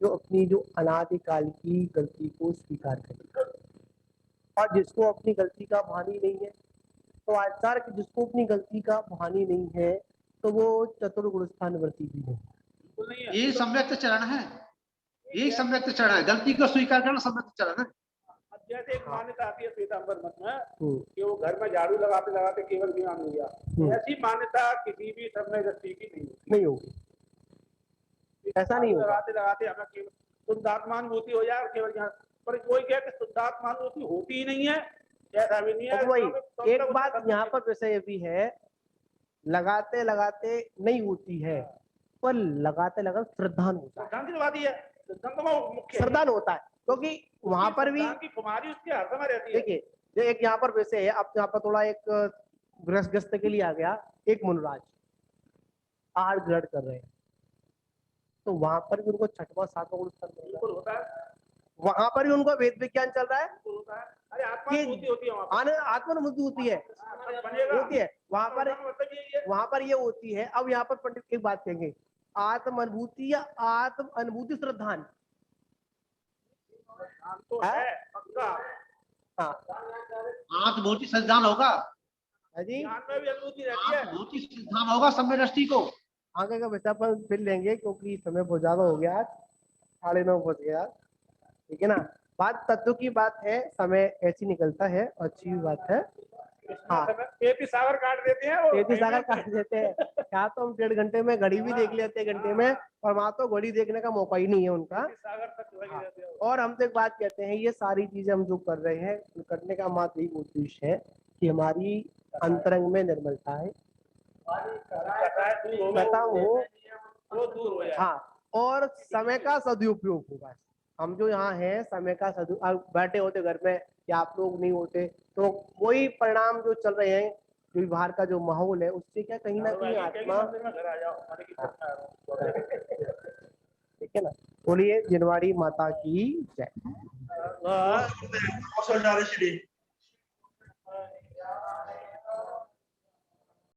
जो अपनी जो अनादिकाल की गलती को स्वीकार करेगा, और जिसको अपनी गलती का भान ही नहीं है, तो आचार्य जिसको अपनी गलती का भान ही नहीं है तो वो चतुर्गुण स्थान वर्ती भी नहीं। बिल्कुल नहीं है। यही सम्यक चरण है, यही सम्यक चरण है, गलती को स्वीकार करना सम्यक चरण है। अब जैसे एक मान्यता आती है श्वेतांबर मत में हम्म, कि वो घर में झाड़ू लगाते लगाते केवल ज्ञान हो गया, ऐसी मान्यता किसी भी समय व्यक्ति की नहीं होती। नहीं होगी, ऐसा नहीं होगा। लगाते लगाते हमें केवल शुद्धात्मानुभूति हो जाए और केवल ज्ञान, पर कोई कहे कि शुद्धात्मानुभूति होती ही नहीं है, ऐसा भी नहीं है। तो वही क्योंकि एक बात यहाँ पर विषय भी है, लगाते लगाते नहीं होती है, पर लगाते लगाते श्रद्धान होता है, सिद्धांत की बात ही है, सिद्धांत में मुख्य है। श्रद्धान होता है, क्योंकि वहां पर भी सिद्धांत की कुमारी उसके हर समय रहती है। देखिए, जो एक यहाँ पर विषय है, अब यहाँ पर थोड़ा एक गृहस्थ के लिए आ गया, एक मुनराज आहार ग्रहण कर रहे हैं, तो वहां पर भी उनको छठवां सातवां गुण स्थान मिल रहा बिल्कुल होता है, है, वहां पर भी उनको वेद विज्ञान चल रहा है, बिल्कुल होता है। अरे आत्मानुभूति होती है वहाँ पर। आत्मानुभूति होती है, बनेगा होती है वहां पर, मतलब यही है। वहां पर ये होती है। अब यहाँ पर पंडित एक बात कहेंगे, आत्म अनुभूति या आत्म अनुभूति श्रद्धान, ध्यान तो है पक्का, हाँ आत्मभूति सिद्धांत होगा, है जी, ध्यान में भी अनुभूति रहती है। आत्मभूति सिद्धांत होगा सम्यक दृष्टि को। आगे का विषय पर फिर लेंगे, क्योंकि समय बहुत ज्यादा हो गया, 9:30 बज गया, ठीक है ना। बात तत्व की बात है, समय ऐसी निकलता है, अच्छी भी बात है। हाँ, पेटी सागर काट देते हैं वो, तेजी सागर काट देते हैं, क्या तो हम 1.5 घंटे में घड़ी भी देख लेते हैं घंटे में, और वहां तो घड़ी देखने का मौका ही नहीं है उनका। सागर तक लगे रहते हैं। और हम तो एक बात कहते हैं, ये सारी चीजें हम जो कर रहे हैं, करने का मात्र एक उद्देश्य है कि हमारी अंतरंग में निर्मलता है, वो दूर हो जाए। हाँ, और समय का सदुपयोग होगा। हम जो यहाँ हैं, समय का बैठे होते घर में या आप लोग नहीं होते, तो वही परिणाम जो चल रहे हैं, जो बाहर का जो माहौल है, उससे क्या कहीं ना कहीं आत्मा, घर आ जाओ, हमारे की तरफ आ रहा हूँ। ठीक है ना। बोलिए जिनवाड़ी माता की जय। हाँ। श्री